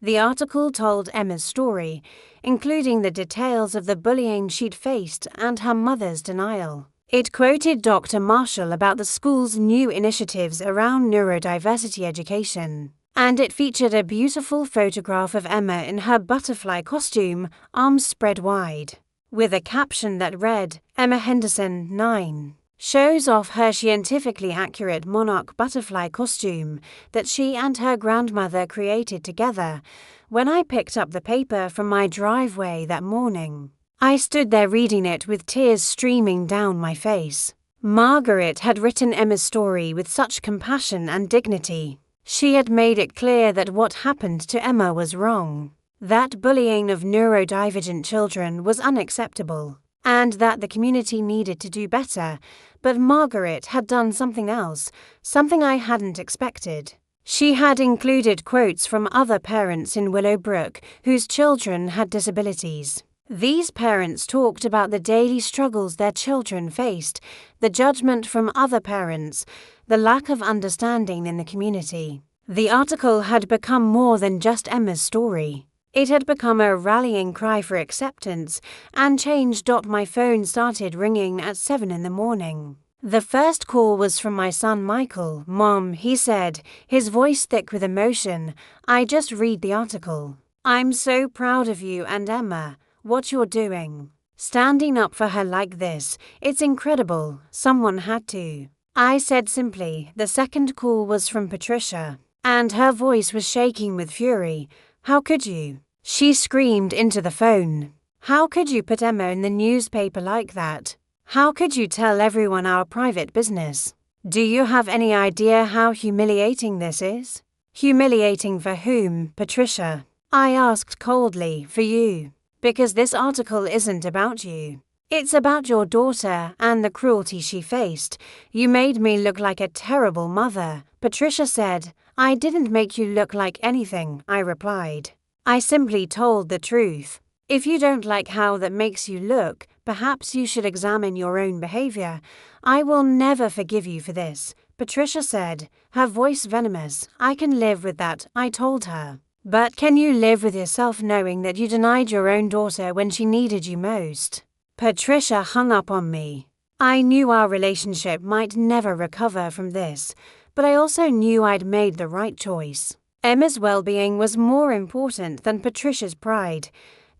The article told Emma's story, including the details of the bullying she'd faced and her mother's denial. It quoted Dr. Marshall about the school's new initiatives around neurodiversity education, and it featured a beautiful photograph of Emma in her butterfly costume, arms spread wide, with a caption that read, "Emma Henderson, 9." Shows off her scientifically accurate monarch butterfly costume that she and her grandmother created together when I picked up the paper from my driveway that morning. I stood there reading it with tears streaming down my face. Margaret had written Emma's story with such compassion and dignity. She had made it clear that what happened to Emma was wrong, that bullying of neurodivergent children was unacceptable, and that the community needed to do better, but Margaret had done something else, something I hadn't expected. She had included quotes from other parents in Willowbrook whose children had disabilities. These parents talked about the daily struggles their children faced, the judgment from other parents, the lack of understanding in the community. The article had become more than just Emma's story. It had become a rallying cry for acceptance and change. My phone started ringing at 7 in the morning. The first call was from my son Michael. "Mom," he said, his voice thick with emotion, "I just read the article. I'm so proud of you and Emma, what you're doing. Standing up for her like this, it's incredible, someone had to." I said simply. The second call was from Patricia, and her voice was shaking with fury. "How could you?" She screamed into the phone. "How could you put Emma in the newspaper like that? How could you tell everyone our private business? Do you have any idea how humiliating this is?" "Humiliating for whom, Patricia?" I asked coldly. "For you. Because this article isn't about you. It's about your daughter and the cruelty she faced. You made me look like a terrible mother," Patricia said. "I didn't make you look like anything," I replied. "I simply told the truth. If you don't like how that makes you look, perhaps you should examine your own behavior. I will never forgive you for this," Patricia said, her voice venomous. "I can live with that," I told her. "But can you live with yourself knowing that you denied your own daughter when she needed you most?" Patricia hung up on me. I knew our relationship might never recover from this, but I also knew I'd made the right choice. Emma's well-being was more important than Patricia's pride.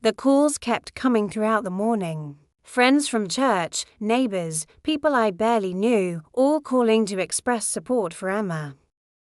The calls kept coming throughout the morning. Friends from church, neighbors, people I barely knew, all calling to express support for Emma.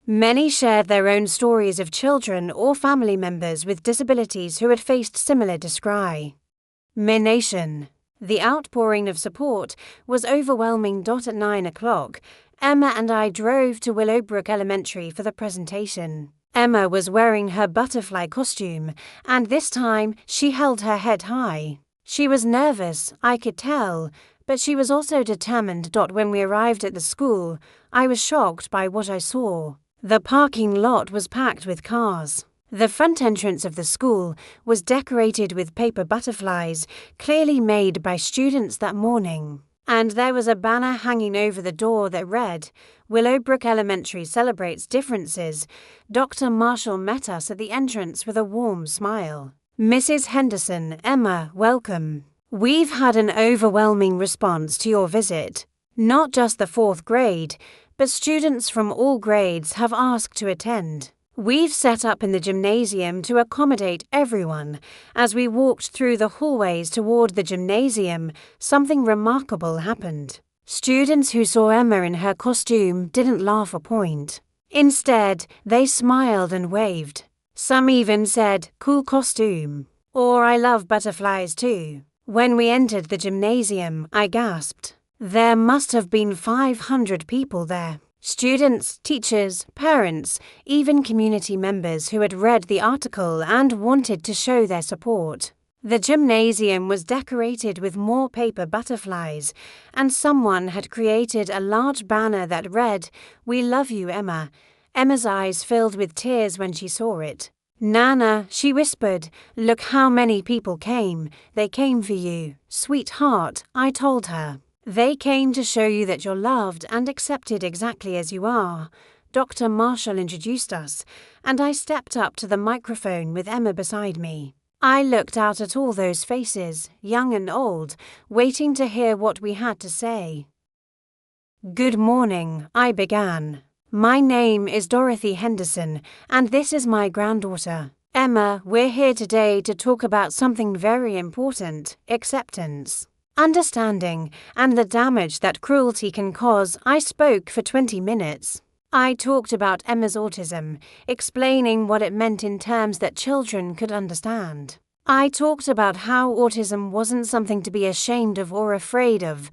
Many shared their own stories of children or family members with disabilities who had faced similar discrimination. The outpouring of support was overwhelming. At 9 o'clock, Emma and I drove to Willowbrook Elementary for the presentation. Emma was wearing her butterfly costume, and this time she held her head high. She was nervous, I could tell, but she was also determined. When we arrived at the school, I was shocked by what I saw. The parking lot was packed with cars. The front entrance of the school was decorated with paper butterflies, clearly made by students that morning. And there was a banner hanging over the door that read, "Willowbrook Elementary celebrates differences." Dr. Marshall met us at the entrance with a warm smile. "Mrs. Henderson, Emma, welcome. We've had an overwhelming response to your visit. Not just the 4th grade, but students from all grades have asked to attend. We've set up in the gymnasium to accommodate everyone. As we walked through the hallways toward the gymnasium, something remarkable happened. Students who saw Emma in her costume didn't laugh or point. Instead, they smiled and waved. Some even said, 'Cool costume,' or 'I love butterflies too.' When we entered the gymnasium, I gasped. There must have been 500 people there. Students, teachers, parents, even community members who had read the article and wanted to show their support. The gymnasium was decorated with more paper butterflies, and someone had created a large banner that read, 'We love you, Emma.' Emma's eyes filled with tears when she saw it. 'Nana,' she whispered, 'look how many people came. They came for you.' 'Sweetheart,' I told her. 'They came to show you that you're loved and accepted exactly as you are. Dr. Marshall introduced us, and I stepped up to the microphone with Emma beside me. I looked out at all those faces, young and old, waiting to hear what we had to say. "Good morning," I began. "My name is Dorothy Henderson, and this is my granddaughter, Emma. We're here today to talk about something very important: acceptance, understanding, and the damage that cruelty can cause." I spoke for 20 minutes. I talked about Emma's autism, explaining what it meant in terms that children could understand. I talked about how autism wasn't something to be ashamed of or afraid of,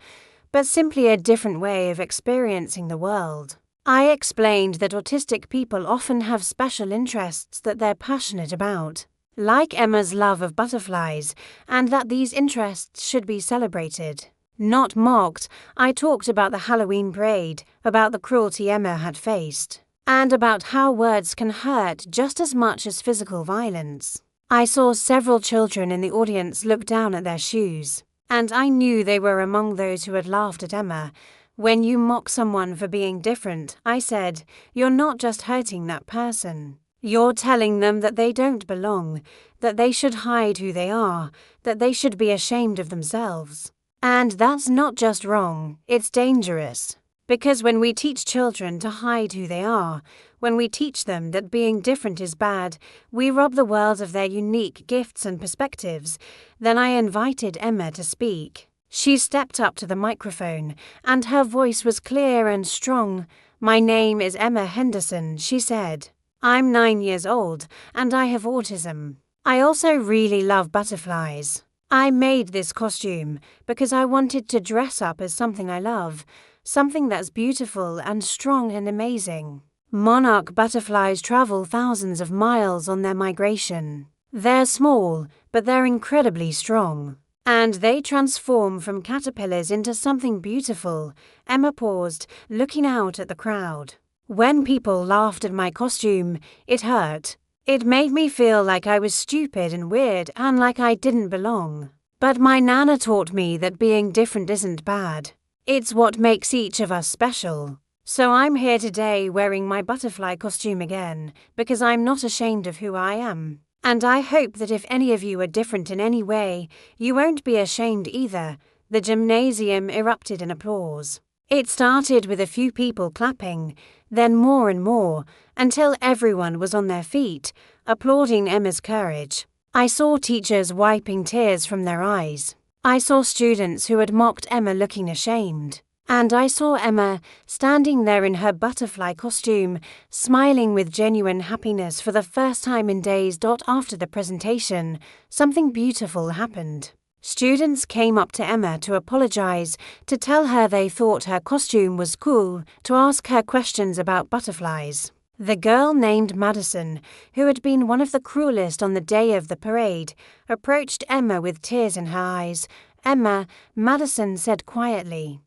but simply a different way of experiencing the world. I explained that autistic people often have special interests that they're passionate about, like Emma's love of butterflies, and that these interests should be celebrated, not mocked. I talked about the Halloween parade, about the cruelty Emma had faced, and about how words can hurt just as much as physical violence. I saw several children in the audience look down at their shoes, and I knew they were among those who had laughed at Emma. When you mock someone for being different, I said, you're not just hurting that person. You're telling them that they don't belong, that they should hide who they are, that they should be ashamed of themselves. And that's not just wrong, it's dangerous. Because when we teach children to hide who they are, when we teach them that being different is bad, we rob the world of their unique gifts and perspectives. Then I invited Emma to speak. She stepped up to the microphone, and her voice was clear and strong. "My name is Emma Henderson," she said. "I'm 9 years old, and I have autism. I also really love butterflies. I made this costume because I wanted to dress up as something I love, something that's beautiful and strong and amazing." Monarch butterflies travel thousands of miles on their migration. They're small, but they're incredibly strong. And they transform from caterpillars into something beautiful. Emma paused, looking out at the crowd. When people laughed at my costume, it hurt. It made me feel like I was stupid and weird and like I didn't belong. But my Nana taught me that being different isn't bad. It's what makes each of us special. So I'm here today wearing my butterfly costume again, because I'm not ashamed of who I am. And I hope that if any of you are different in any way, you won't be ashamed either. The gymnasium erupted in applause. It started with a few people clapping, then more and more, until everyone was on their feet, applauding Emma's courage. I saw teachers wiping tears from their eyes. I saw students who had mocked Emma looking ashamed. And I saw Emma standing there in her butterfly costume, smiling with genuine happiness for the first time in days. After the presentation, something beautiful happened. Students came up to Emma to apologize, to tell her they thought her costume was cool, to ask her questions about butterflies. The girl named Madison, who had been one of the cruelest on the day of the parade, approached Emma with tears in her eyes. "Emma," Madison said quietly,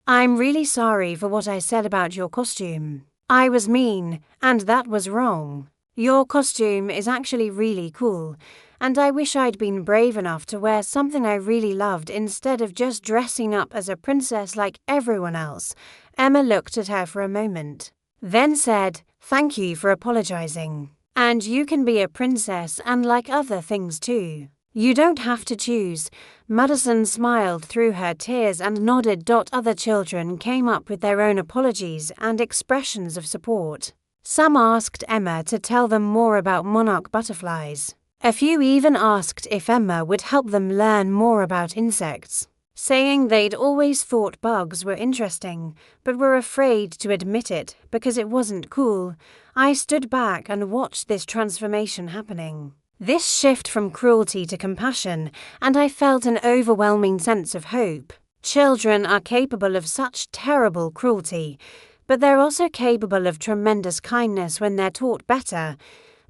"I'm really sorry for what I said about your costume. I was mean, and that was wrong. Your costume is actually really cool, and I wish I'd been brave enough to wear something I really loved instead of just dressing up as a princess like everyone else." Emma looked at her for a moment, then said, "Thank you for apologizing. And you can be a princess and like other things too. You don't have to choose." Madison smiled through her tears and nodded. Other children came up with their own apologies and expressions of support. Some asked Emma to tell them more about monarch butterflies. A few even asked if Emma would help them learn more about insects, saying they'd always thought bugs were interesting, but were afraid to admit it because it wasn't cool. I stood back and watched this transformation happening. This shift from cruelty to compassion, and I felt an overwhelming sense of hope. Children are capable of such terrible cruelty, but they're also capable of tremendous kindness when they're taught better.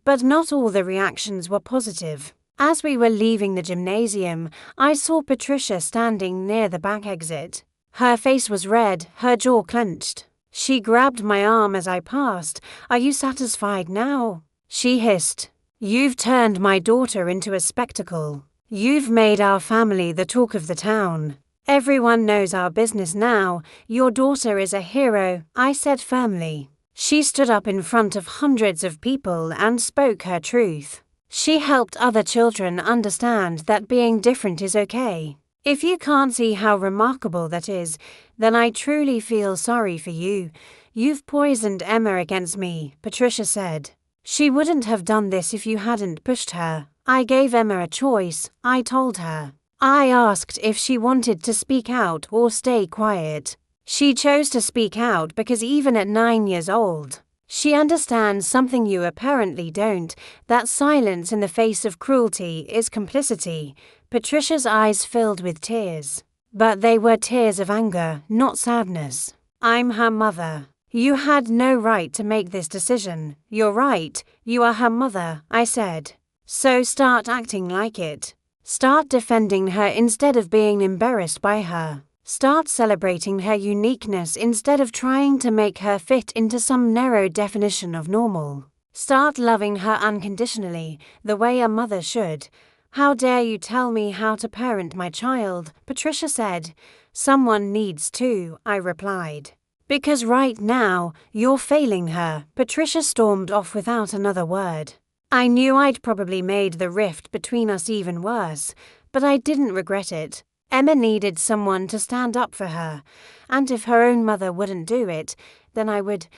But not all the reactions were positive. As we were leaving the gymnasium, I saw Patricia standing near the back exit. Her face was red, her jaw clenched. She grabbed my arm as I passed. "Are you satisfied now?" she hissed. "You've turned my daughter into a spectacle. You've made our family the talk of the town. Everyone knows our business now. Your daughter is a hero," I said firmly. She stood up in front of hundreds of people and spoke her truth. She helped other children understand that being different is okay. If you can't see how remarkable that is, then I truly feel sorry for you. You've poisoned Emma against me, Patricia said. She wouldn't have done this if you hadn't pushed her. I gave Emma a choice, I told her. I asked if she wanted to speak out or stay quiet. She chose to speak out because even at 9 years old, she understands something you apparently don't, that silence in the face of cruelty is complicity. Patricia's eyes filled with tears. But they were tears of anger, not sadness. I'm her mother. You had no right to make this decision. You're right, you are her mother, I said. So start acting like it. Start defending her instead of being embarrassed by her. Start celebrating her uniqueness instead of trying to make her fit into some narrow definition of normal. Start loving her unconditionally, the way a mother should. How dare you tell me how to parent my child, Patricia said. Someone needs to, I replied. Because right now, you're failing her, Patricia stormed off without another word. I knew I'd probably made the rift between us even worse, but I didn't regret it. Emma needed someone to stand up for her, and if her own mother wouldn't do it, then I would.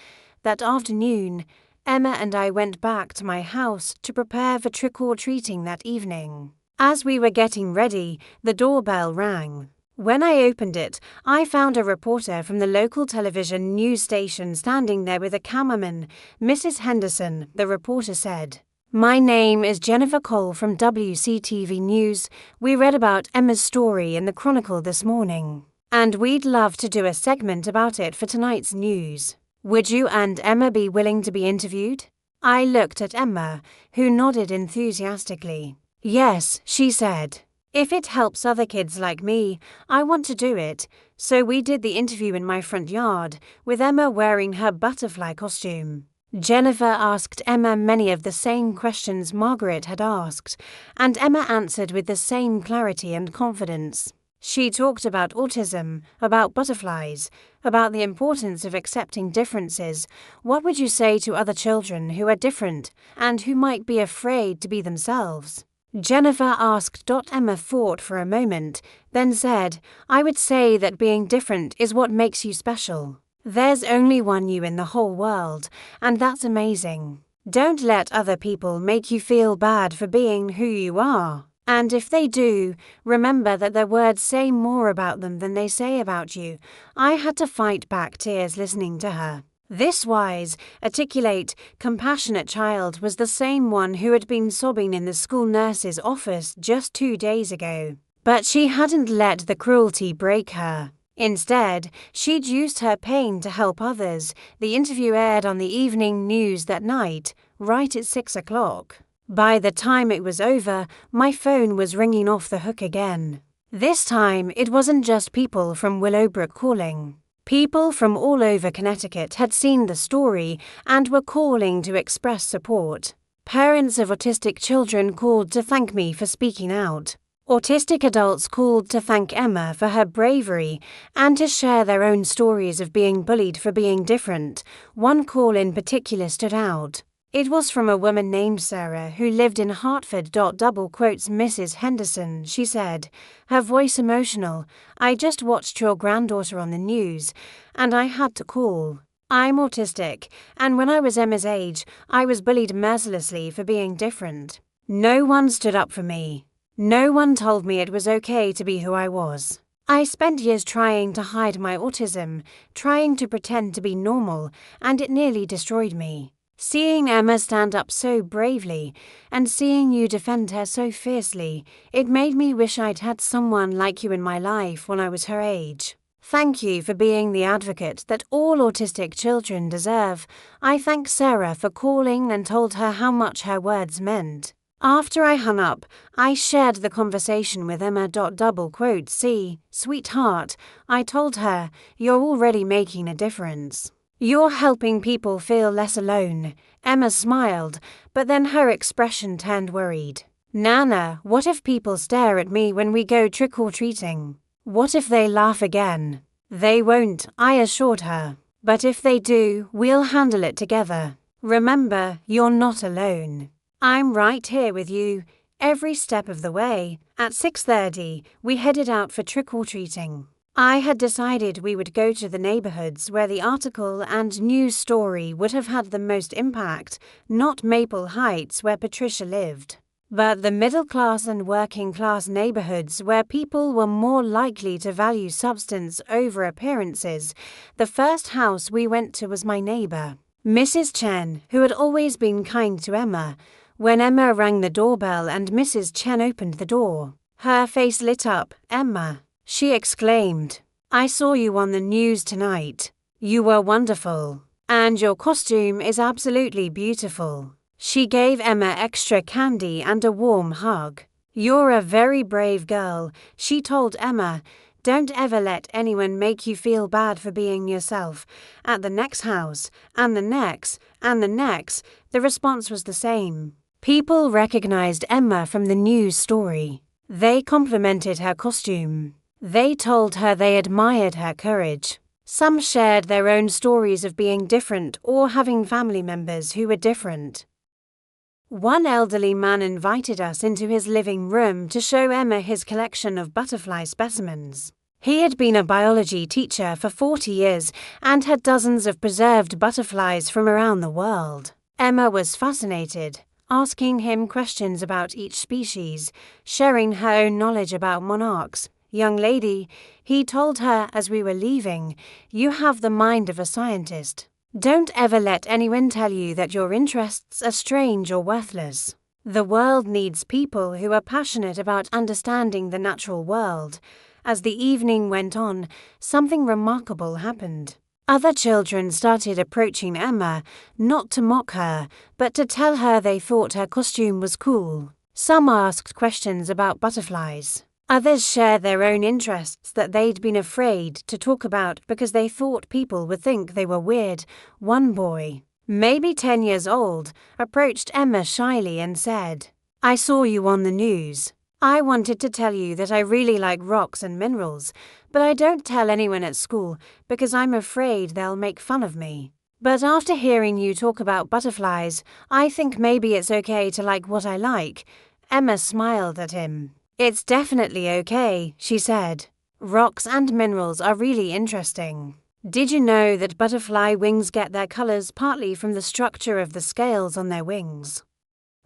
That afternoon, Emma and I went back to my house to prepare for trick-or-treating that evening. As we were getting ready, the doorbell rang. When I opened it, I found a reporter from the local television news station standing there with a cameraman. Mrs. Henderson, the reporter said. My name is Jennifer Cole from WCTV News. We read about Emma's story in the Chronicle this morning, and we'd love to do a segment about it for tonight's news. Would you and Emma be willing to be interviewed? I looked at Emma, who nodded enthusiastically. Yes, she said. If it helps other kids like me, I want to do it. So we did the interview in my front yard, with Emma wearing her butterfly costume. Jennifer asked Emma many of the same questions Margaret had asked, and Emma answered with the same clarity and confidence. She talked about autism, about butterflies, about the importance of accepting differences. What would you say to other children who are different and who might be afraid to be themselves? Jennifer asked. Emma thought for a moment, then said, I would say that being different is what makes you special. There's only one you in the whole world, and that's amazing. Don't let other people make you feel bad for being who you are. And if they do, remember that their words say more about them than they say about you. I had to fight back tears listening to her. This wise, articulate, compassionate child was the same one who had been sobbing in the school nurse's office just 2 days ago. But she hadn't let the cruelty break her. Instead, she'd used her pain to help others. The interview aired on the evening news that night, right at 6 o'clock. By the time it was over, my phone was ringing off the hook again. This time, it wasn't just people from Willowbrook calling. People from all over Connecticut had seen the story and were calling to express support. Parents of autistic children called to thank me for speaking out. Autistic adults called to thank Emma for her bravery and to share their own stories of being bullied for being different. One call in particular stood out. It was from a woman named Sarah who lived in Hartford. Mrs. Henderson, she said, her voice emotional. I just watched your granddaughter on the news, and I had to call. I'm autistic, and when I was Emma's age, I was bullied mercilessly for being different. No one stood up for me. No one told me it was okay to be who I was. I spent years trying to hide my autism, trying to pretend to be normal, and it nearly destroyed me. Seeing Emma stand up so bravely, and seeing you defend her so fiercely, it made me wish I'd had someone like you in my life when I was her age. Thank you for being the advocate that all autistic children deserve. I thank Sarah for calling and told her how much her words meant. After I hung up, I shared the conversation with Emma. See, sweetheart, I told her, you're already making a difference. You're helping people feel less alone. Emma smiled, but then her expression turned worried. Nana, what if people stare at me when we go trick-or-treating? What if they laugh again? They won't, I assured her. But if they do, we'll handle it together. Remember, you're not alone. I'm right here with you, every step of the way. At 6:30, we headed out for trick-or-treating. I had decided we would go to the neighborhoods where the article and news story would have had the most impact, not Maple Heights where Patricia lived, but the middle-class and working-class neighborhoods where people were more likely to value substance over appearances. The first house we went to was my neighbor, Mrs. Chen, who had always been kind to Emma. When Emma rang the doorbell and Mrs. Chen opened the door, her face lit up. "Emma," she exclaimed, "I saw you on the news tonight. You were wonderful. And your costume is absolutely beautiful." She gave Emma extra candy and a warm hug. "You're a very brave girl," she told Emma. "Don't ever let anyone make you feel bad for being yourself." At the next house, and the next, and the next, the response was the same. People recognized Emma from the news story. They complimented her costume. They told her they admired her courage. Some shared their own stories of being different or having family members who were different. One elderly man invited us into his living room to show Emma his collection of butterfly specimens. He had been a biology teacher for 40 years and had dozens of preserved butterflies from around the world. Emma was fascinated, asking him questions about each species, sharing her own knowledge about monarchs. "Young lady," he told her as we were leaving, "you have the mind of a scientist. Don't ever let anyone tell you that your interests are strange or worthless. The world needs people who are passionate about understanding the natural world." As the evening went on, something remarkable happened. Other children started approaching Emma, not to mock her, but to tell her they thought her costume was cool. Some asked questions about butterflies. Others shared their own interests that they'd been afraid to talk about because they thought people would think they were weird. One boy, maybe 10 years old, approached Emma shyly and said, "I saw you on the news. I wanted to tell you that I really like rocks and minerals, but I don't tell anyone at school because I'm afraid they'll make fun of me. But after hearing you talk about butterflies, I think maybe it's okay to like what I like." Emma smiled at him. "It's definitely okay," she said. "Rocks and minerals are really interesting. Did you know that butterfly wings get their colors partly from the structure of the scales on their wings?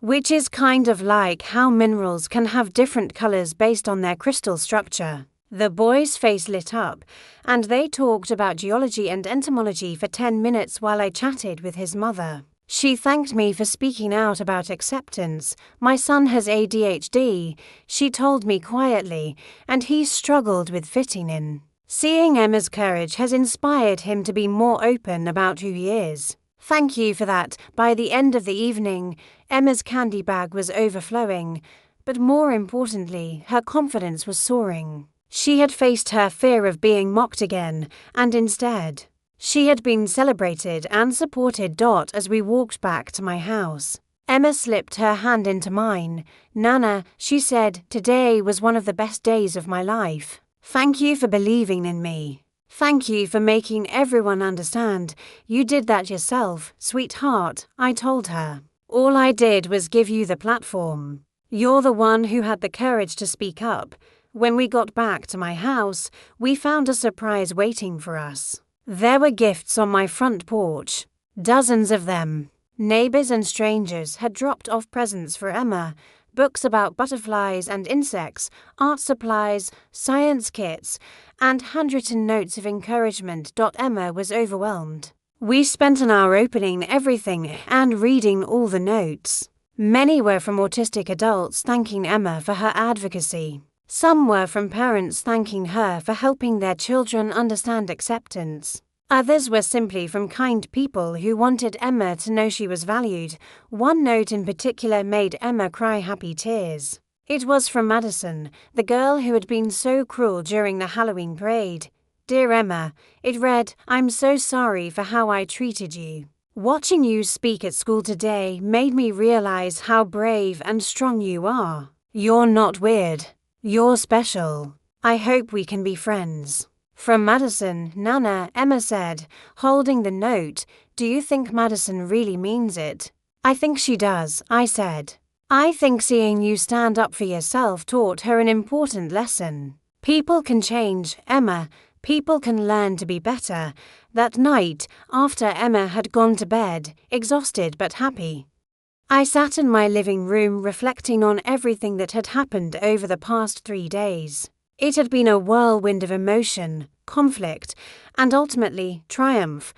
Which is kind of like how minerals can have different colors based on their crystal structure." The boy's face lit up, and they talked about geology and entomology for 10 minutes while I chatted with his mother. She thanked me for speaking out about acceptance. "My son has ADHD," she told me quietly, "and he struggled with fitting in. Seeing Emma's courage has inspired him to be more open about who he is." "Thank you for that." By the end of the evening, Emma's candy bag was overflowing, but more importantly, her confidence was soaring. She had faced her fear of being mocked again, and instead, she had been celebrated and supported. As we walked back to my house, Emma slipped her hand into mine. "Nana," she said, "today was one of the best days of my life. Thank you for believing in me. Thank you for making everyone understand. You did that yourself, sweetheart," I told her. "All I did was give you the platform. You're the one who had the courage to speak up." When we got back to my house, we found a surprise waiting for us. There were gifts on my front porch, dozens of them. Neighbors and strangers had dropped off presents for Emma, books about butterflies and insects, art supplies, science kits, and handwritten notes of encouragement. Emma was overwhelmed. We spent an hour opening everything and reading all the notes. Many were from autistic adults thanking Emma for her advocacy. Some were from parents thanking her for helping their children understand acceptance. Others were simply from kind people who wanted Emma to know she was valued. One note in particular made Emma cry happy tears. It was from Madison, the girl who had been so cruel during the Halloween parade. "Dear Emma," it read, "I'm so sorry for how I treated you. Watching you speak at school today made me realize how brave and strong you are. You're not weird. You're special. I hope we can be friends." From Madison, Nana, Emma said, holding the note. Do you think Madison really means it? I think she does, I said. I think seeing you stand up for yourself taught her an important lesson. People can change, Emma. People can learn to be better. That night, after Emma had gone to bed, exhausted but happy, I sat in my living room reflecting on everything that had happened over the past 3 days. It had been a whirlwind of emotion, conflict, and ultimately triumph,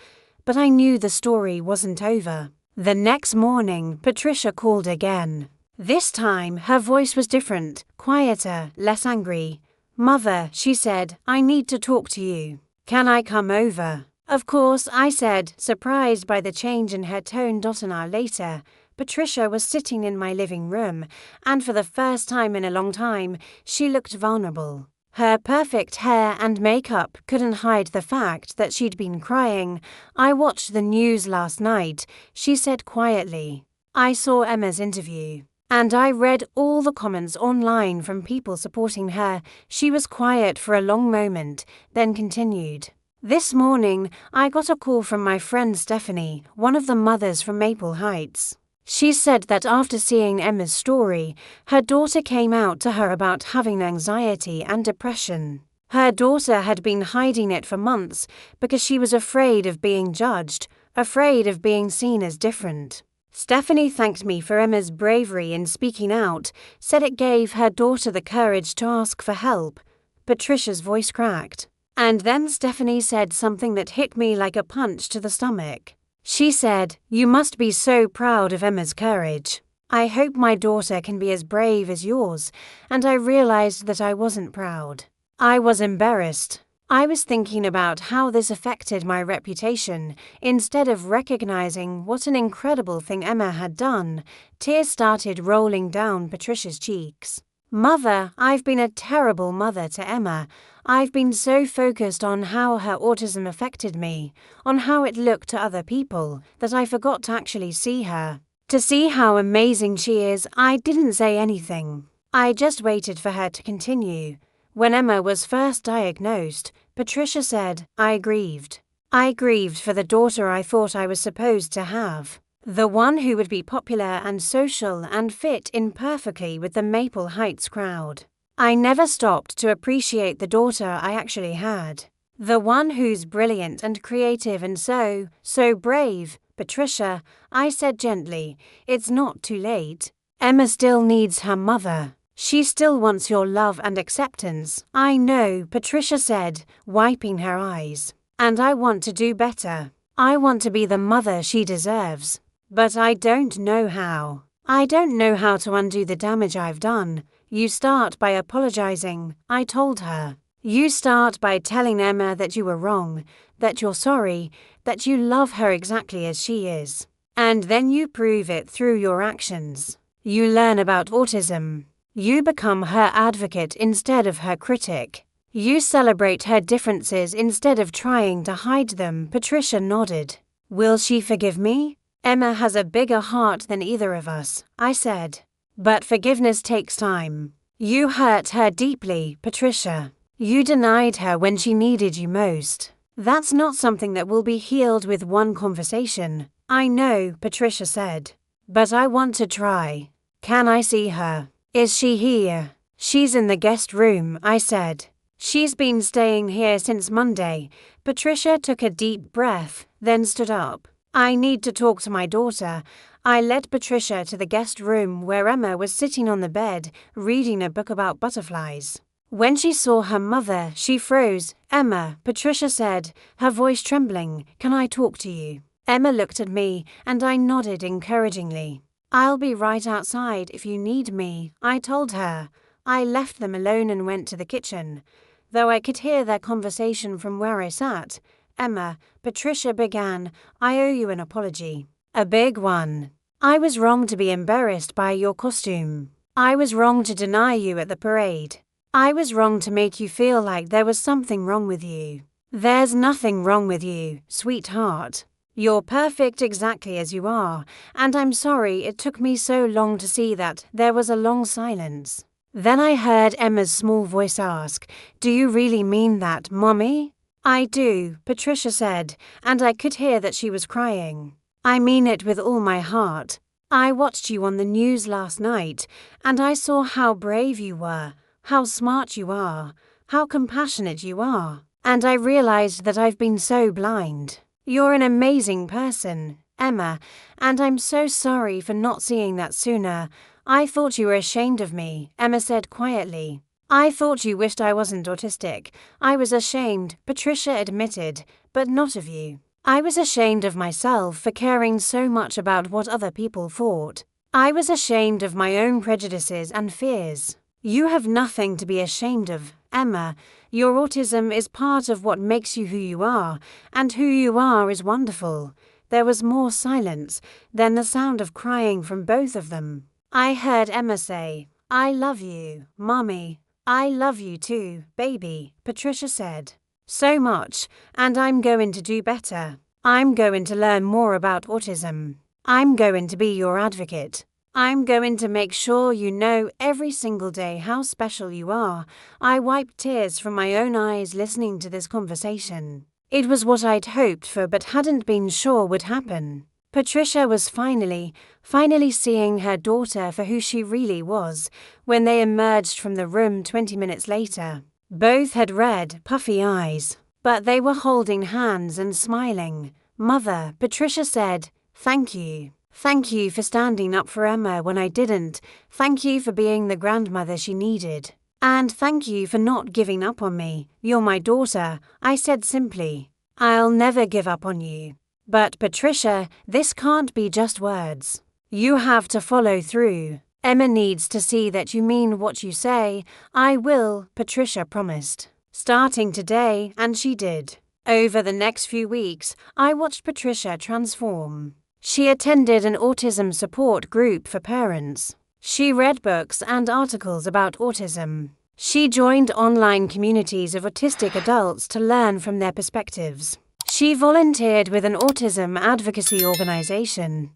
but I knew the story wasn't over. The next morning, Patricia called again. This time, her voice was different, quieter, less angry. Mother, she said, I need to talk to you. Can I come over? Of course, I said, surprised by the change in her tone. An hour later, Patricia was sitting in my living room, and for the first time in a long time, she looked vulnerable. Her perfect hair and makeup couldn't hide the fact that she'd been crying. I watched the news last night, she said quietly. I saw Emma's interview, and I read all the comments online from people supporting her. She was quiet for a long moment, then continued. This morning, I got a call from my friend Stephanie, one of the mothers from Maple Heights. She said that after seeing Emma's story, her daughter came out to her about having anxiety and depression. Her daughter had been hiding it for months because she was afraid of being judged, afraid of being seen as different. Stephanie thanked me for Emma's bravery in speaking out, said it gave her daughter the courage to ask for help. Patricia's voice cracked. And then Stephanie said something that hit me like a punch to the stomach. She said, you must be so proud of Emma's courage. I hope my daughter can be as brave as yours. And I realized that I wasn't proud. I was embarrassed. I was thinking about how this affected my reputation. Instead of recognizing what an incredible thing Emma had done, tears started rolling down Patricia's cheeks. Mother, I've been a terrible mother to Emma. I've been so focused on how her autism affected me, on how it looked to other people, that I forgot to actually see her. To see how amazing she is, I didn't say anything. I just waited for her to continue. When Emma was first diagnosed, Patricia said, I grieved. I grieved for the daughter I thought I was supposed to have. The one who would be popular and social and fit in perfectly with the Maple Heights crowd. I never stopped to appreciate the daughter I actually had. The one who's brilliant and creative and so brave. Patricia, I said gently, it's not too late. Emma still needs her mother. She still wants your love and acceptance. I know, Patricia said, wiping her eyes. And I want to do better. I want to be the mother she deserves. But I don't know how. I don't know how to undo the damage I've done. You start by apologizing, I told her. You start by telling Emma that you were wrong, that you're sorry, that you love her exactly as she is. And then you prove it through your actions. You learn about autism. You become her advocate instead of her critic. You celebrate her differences instead of trying to hide them. Patricia nodded. Will she forgive me? Emma has a bigger heart than either of us, I said. But forgiveness takes time. You hurt her deeply, Patricia. You denied her when she needed you most. That's not something that will be healed with one conversation. I know, Patricia said. But I want to try. Can I see her? Is she here? She's in the guest room, I said. She's been staying here since Monday. Patricia took a deep breath, then stood up. I need to talk to my daughter. I led Patricia to the guest room where Emma was sitting on the bed, reading a book about butterflies. When she saw her mother, she froze. Emma, Patricia said, her voice trembling, can I talk to you? Emma looked at me, and I nodded encouragingly. I'll be right outside if you need me, I told her. I left them alone and went to the kitchen. Though I could hear their conversation from where I sat, Emma, Patricia began, I owe you an apology. A big one. I was wrong to be embarrassed by your costume. I was wrong to deny you at the parade. I was wrong to make you feel like there was something wrong with you. There's nothing wrong with you, sweetheart. You're perfect exactly as you are, and I'm sorry it took me so long to see that. There was a long silence. Then I heard Emma's small voice ask, "Do you really mean that, Mommy?" "I do," Patricia said, and I could hear that she was crying. "I mean it with all my heart. I watched you on the news last night, and I saw how brave you were, how smart you are, how compassionate you are, and I realized that I've been so blind. You're an amazing person, Emma, and I'm so sorry for not seeing that sooner. I thought you were ashamed of me," Emma said quietly. "I thought you wished I wasn't autistic. I was ashamed," Patricia admitted, "but not of you. I was ashamed of myself for caring so much about what other people thought. I was ashamed of my own prejudices and fears. You have nothing to be ashamed of, Emma. Your autism is part of what makes you who you are, and who you are is wonderful." There was more silence, then the sound of crying from both of them. I heard Emma say, "I love you, Mommy." "I love you too, baby," Patricia said. "So much, and I'm going to do better. I'm going to learn more about autism. I'm going to be your advocate. I'm going to make sure you know every single day how special you are." I wiped tears from my own eyes listening to this conversation. It was what I'd hoped for but hadn't been sure would happen. Patricia was finally seeing her daughter for who she really was when they emerged from the room 20 minutes later. Both had red, puffy eyes, but they were holding hands and smiling. "Mother," Patricia said, "thank you. Thank you for standing up for Emma when I didn't. Thank you for being the grandmother she needed. And thank you for not giving up on me. You're my daughter," I said simply. "I'll never give up on you." "But Patricia, this can't be just words. You have to follow through. Emma needs to see that you mean what you say." "I will," Patricia promised. "Starting today," and she did. Over the next few weeks, I watched Patricia transform. She attended an autism support group for parents. She read books and articles about autism. She joined online communities of autistic adults to learn from their perspectives. She volunteered with an autism advocacy organization.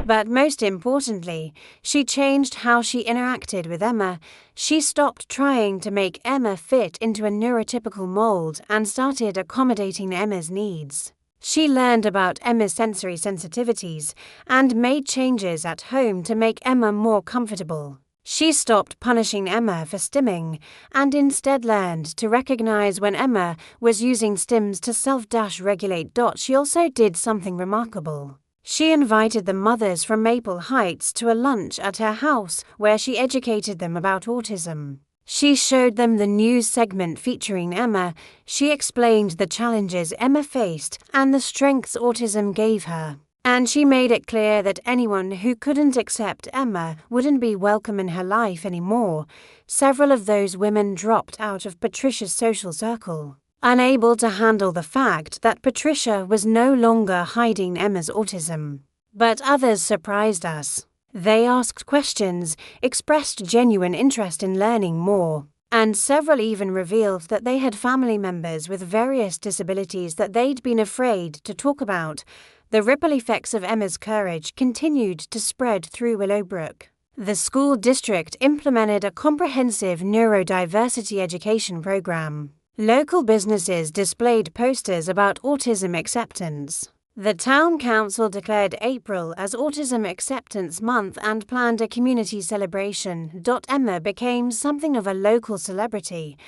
But most importantly, she changed how she interacted with Emma. She stopped trying to make Emma fit into a neurotypical mold and started accommodating Emma's needs. She learned about Emma's sensory sensitivities and made changes at home to make Emma more comfortable. She stopped punishing Emma for stimming and instead learned to recognize when Emma was using stims to self-regulate. She also did something remarkable. She invited the mothers from Maple Heights to a lunch at her house where she educated them about autism. She showed them the news segment featuring Emma. She explained the challenges Emma faced and the strengths autism gave her. And she made it clear that anyone who couldn't accept Emma wouldn't be welcome in her life anymore. Several of those women dropped out of Patricia's social circle, unable to handle the fact that Patricia was no longer hiding Emma's autism. But others surprised us. They asked questions, expressed genuine interest in learning more, and several even revealed that they had family members with various disabilities that they'd been afraid to talk about. The ripple effects of Emma's courage continued to spread through Willowbrook. The school district implemented a comprehensive neurodiversity education program. Local businesses displayed posters about autism acceptance. The town council declared April as Autism Acceptance Month and planned a community celebration. Emma became something of a local celebrity,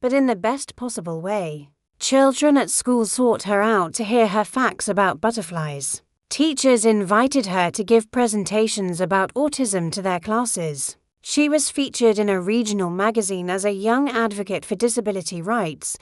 but in the best possible way. Children at school sought her out to hear her facts about butterflies. Teachers invited her to give presentations about autism to their classes. She was featured in a regional magazine as a young advocate for disability rights,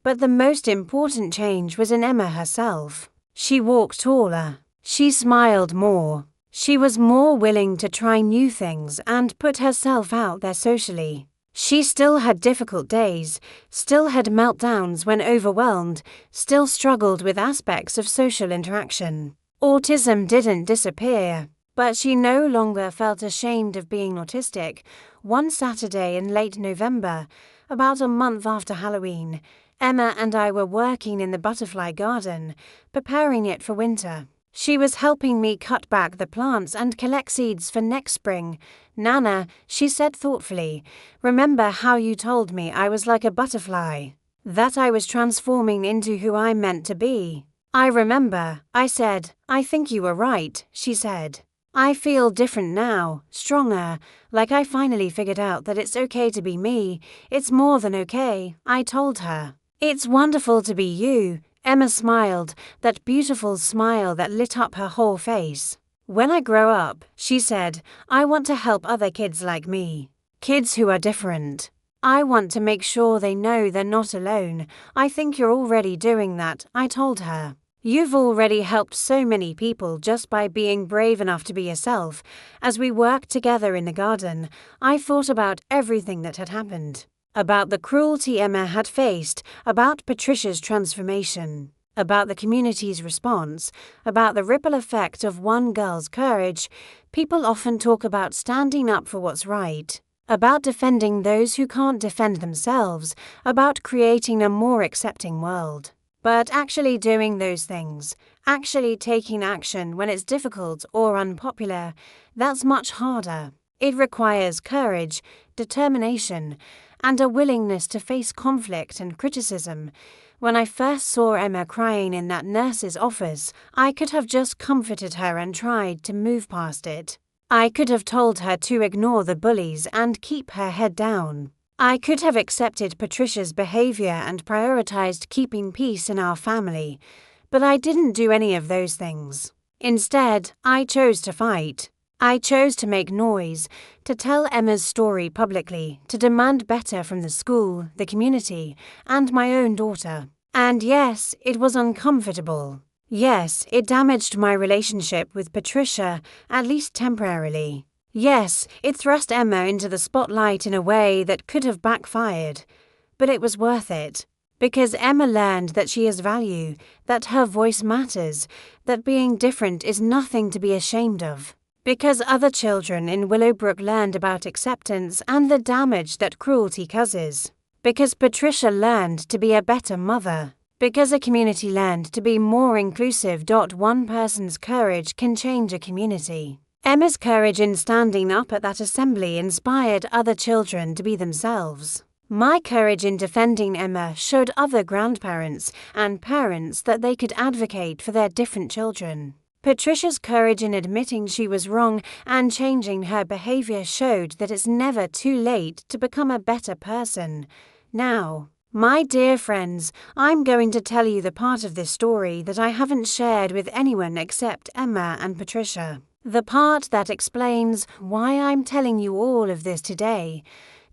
but the most important change was in Emma herself. She walked taller. She smiled more. She was more willing to try new things and put herself out there socially. She still had difficult days, still had meltdowns when overwhelmed, still struggled with aspects of social interaction. Autism didn't disappear, but she no longer felt ashamed of being autistic. One Saturday in late November, about a month after Halloween, Emma and I were working in the butterfly garden, preparing it for winter. She was helping me cut back the plants and collect seeds for next spring. Nana, she said thoughtfully, remember how you told me I was like a butterfly? That I was transforming into who I'm meant to be. I remember, I said. I think you were right, she said. I feel different now, stronger, like I finally figured out that it's okay to be me. It's more than okay, I told her. It's wonderful to be you. Emma smiled, that beautiful smile that lit up her whole face. When I grow up, she said, I want to help other kids like me. Kids who are different. I want to make sure they know they're not alone. I think you're already doing that, I told her. You've already helped so many people just by being brave enough to be yourself. As we worked together in the garden, I thought about everything that had happened. About the cruelty Emma had faced, about Patricia's transformation, about the community's response, about the ripple effect of one girl's courage. People often talk about standing up for what's right, about defending those who can't defend themselves, about creating a more accepting world. But actually doing those things, actually taking action when it's difficult or unpopular, that's much harder. It requires courage, determination, and a willingness to face conflict and criticism. When I first saw Emma crying in that nurse's office, I could have just comforted her and tried to move past it. I could have told her to ignore the bullies and keep her head down. I could have accepted Patricia's behavior and prioritized keeping peace in our family, but I didn't do any of those things. Instead, I chose to fight. I chose to make noise, to tell Emma's story publicly, to demand better from the school, the community, and my own daughter. And yes, it was uncomfortable. Yes, it damaged my relationship with Patricia, at least temporarily. Yes, it thrust Emma into the spotlight in a way that could have backfired. But it was worth it. Because Emma learned that she has value, that her voice matters, that being different is nothing to be ashamed of. Because other children in Willowbrook learned about acceptance and the damage that cruelty causes. Because Patricia learned to be a better mother. Because a community learned to be more inclusive. One person's courage can change a community. Emma's courage in standing up at that assembly inspired other children to be themselves. My courage in defending Emma showed other grandparents and parents that they could advocate for their different children. Patricia's courage in admitting she was wrong and changing her behavior showed that it's never too late to become a better person. Now, my dear friends, I'm going to tell you the part of this story that I haven't shared with anyone except Emma and Patricia. The part that explains why I'm telling you all of this today.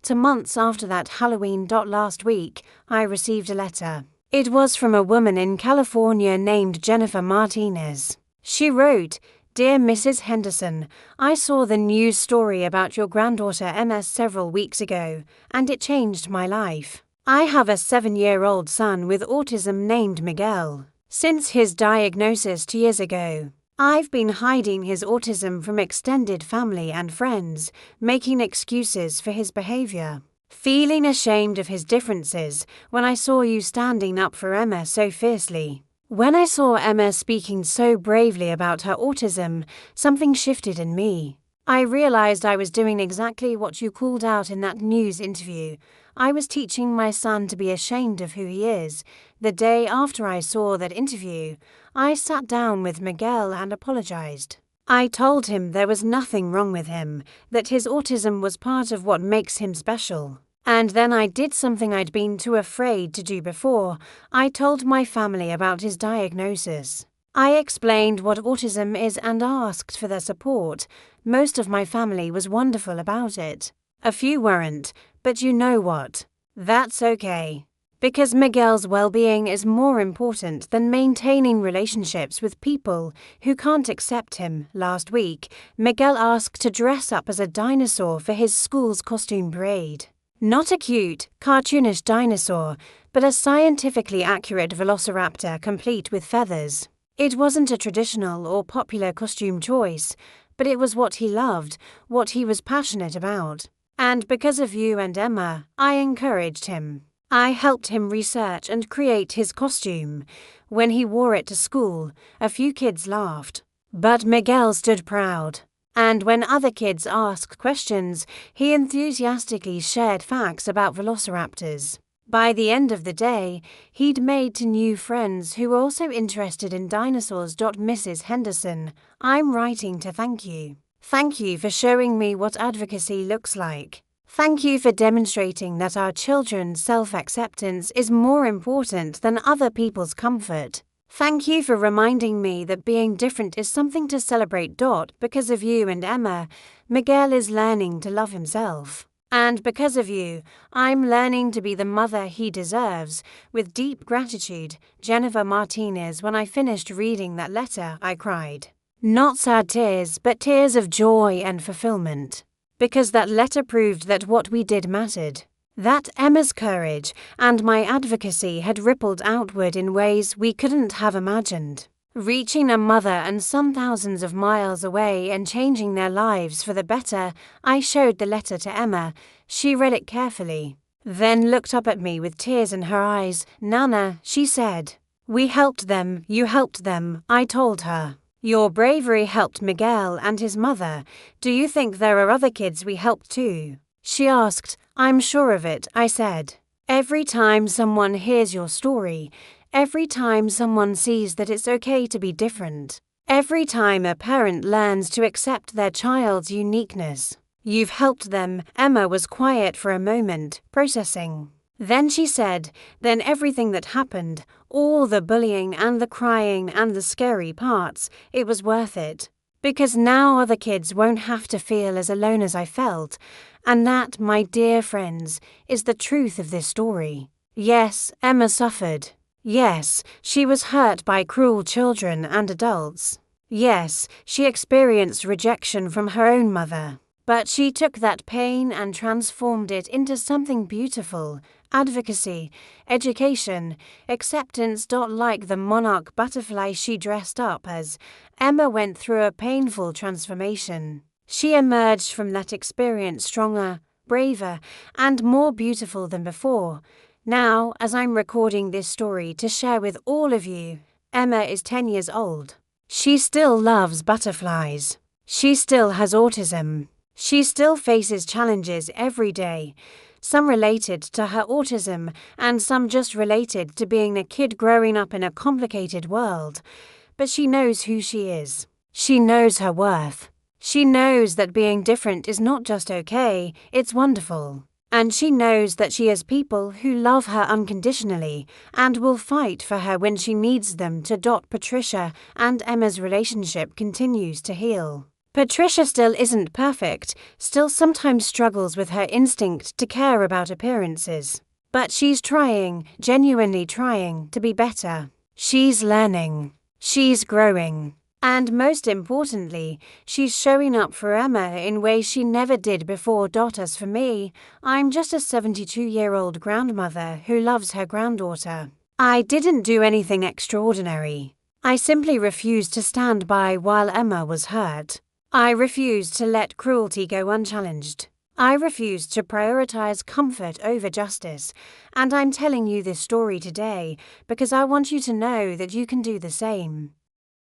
2 months after that Halloween. Last week, I received a letter. It was from a woman in California named Jennifer Martinez. She wrote, Dear Mrs. Henderson, I saw the news story about your granddaughter Emma several weeks ago, and it changed my life. I have a 7-year-old son with autism named Miguel. Since his diagnosis 2 years ago, I've been hiding his autism from extended family and friends, making excuses for his behavior. Feeling ashamed of his differences when I saw you standing up for Emma so fiercely. When I saw Emma speaking so bravely about her autism, something shifted in me. I realized I was doing exactly what you called out in that news interview. I was teaching my son to be ashamed of who he is. The day after I saw that interview, I sat down with Miguel and apologized. I told him there was nothing wrong with him, that his autism was part of what makes him special. And then I did something I'd been too afraid to do before. I told my family about his diagnosis. I explained what autism is and asked for their support. Most of my family was wonderful about it. A few weren't, but you know what? That's okay. Because Miguel's well-being is more important than maintaining relationships with people who can't accept him. Last week, Miguel asked to dress up as a dinosaur for his school's costume parade. Not a cute, cartoonish dinosaur, but a scientifically accurate velociraptor complete with feathers. It wasn't a traditional or popular costume choice, but it was what he loved, what he was passionate about. And because of you and Emma, I encouraged him. I helped him research and create his costume. When he wore it to school, a few kids laughed. But Miguel stood proud. And when other kids asked questions, he enthusiastically shared facts about velociraptors. By the end of the day, he'd made new friends who were also interested in dinosaurs. Mrs. Henderson, I'm writing to thank you. Thank you for showing me what advocacy looks like. Thank you for demonstrating that our children's self-acceptance is more important than other people's comfort. Thank you for reminding me that being different is something to celebrate. Because of you and Emma, Miguel is learning to love himself. And because of you, I'm learning to be the mother he deserves. With deep gratitude, Jennifer Martinez. When I finished reading that letter, I cried. Not sad tears, but tears of joy and fulfillment. Because that letter proved that what we did mattered. That Emma's courage and my advocacy had rippled outward in ways we couldn't have imagined. Reaching a mother and son thousands of miles away and changing their lives for the better, I showed the letter to Emma. She read it carefully, then looked up at me with tears in her eyes. Nana, she said. We helped them, you helped them, I told her. Your bravery helped Miguel and his mother. Do you think there are other kids we helped too? She asked. I'm sure of it, I said. Every time someone hears your story, every time someone sees that it's okay to be different, every time a parent learns to accept their child's uniqueness, you've helped them. Emma was quiet for a moment, processing. Then she said, then everything that happened, all the bullying and the crying and the scary parts, it was worth it. Because now other kids won't have to feel as alone as I felt. And that, my dear friends, is the truth of this story. Yes, Emma suffered. Yes, she was hurt by cruel children and adults. Yes, she experienced rejection from her own mother. But she took that pain and transformed it into something beautiful. Advocacy, education, acceptance. Like the monarch butterfly she dressed up as, Emma went through a painful transformation. She emerged from that experience stronger, braver, and more beautiful than before. Now, as I'm recording this story to share with all of you, Emma is 10 years old. She still loves butterflies. She still has autism. She still faces challenges every day, some related to her autism and some just related to being a kid growing up in a complicated world. But she knows who she is. She knows her worth. She knows that being different is not just okay, it's wonderful. And she knows that she has people who love her unconditionally and will fight for her when she needs them to. Patricia and Emma's relationship continues to heal. Patricia still isn't perfect, still sometimes struggles with her instinct to care about appearances. But she's trying, genuinely trying, to be better. She's learning. She's growing. And most importantly, she's showing up for Emma in ways she never did before. As for me, I'm just a 72-year-old grandmother who loves her granddaughter. I didn't do anything extraordinary. I simply refused to stand by while Emma was hurt. I refused to let cruelty go unchallenged. I refused to prioritize comfort over justice. And I'm telling you this story today because I want you to know that you can do the same.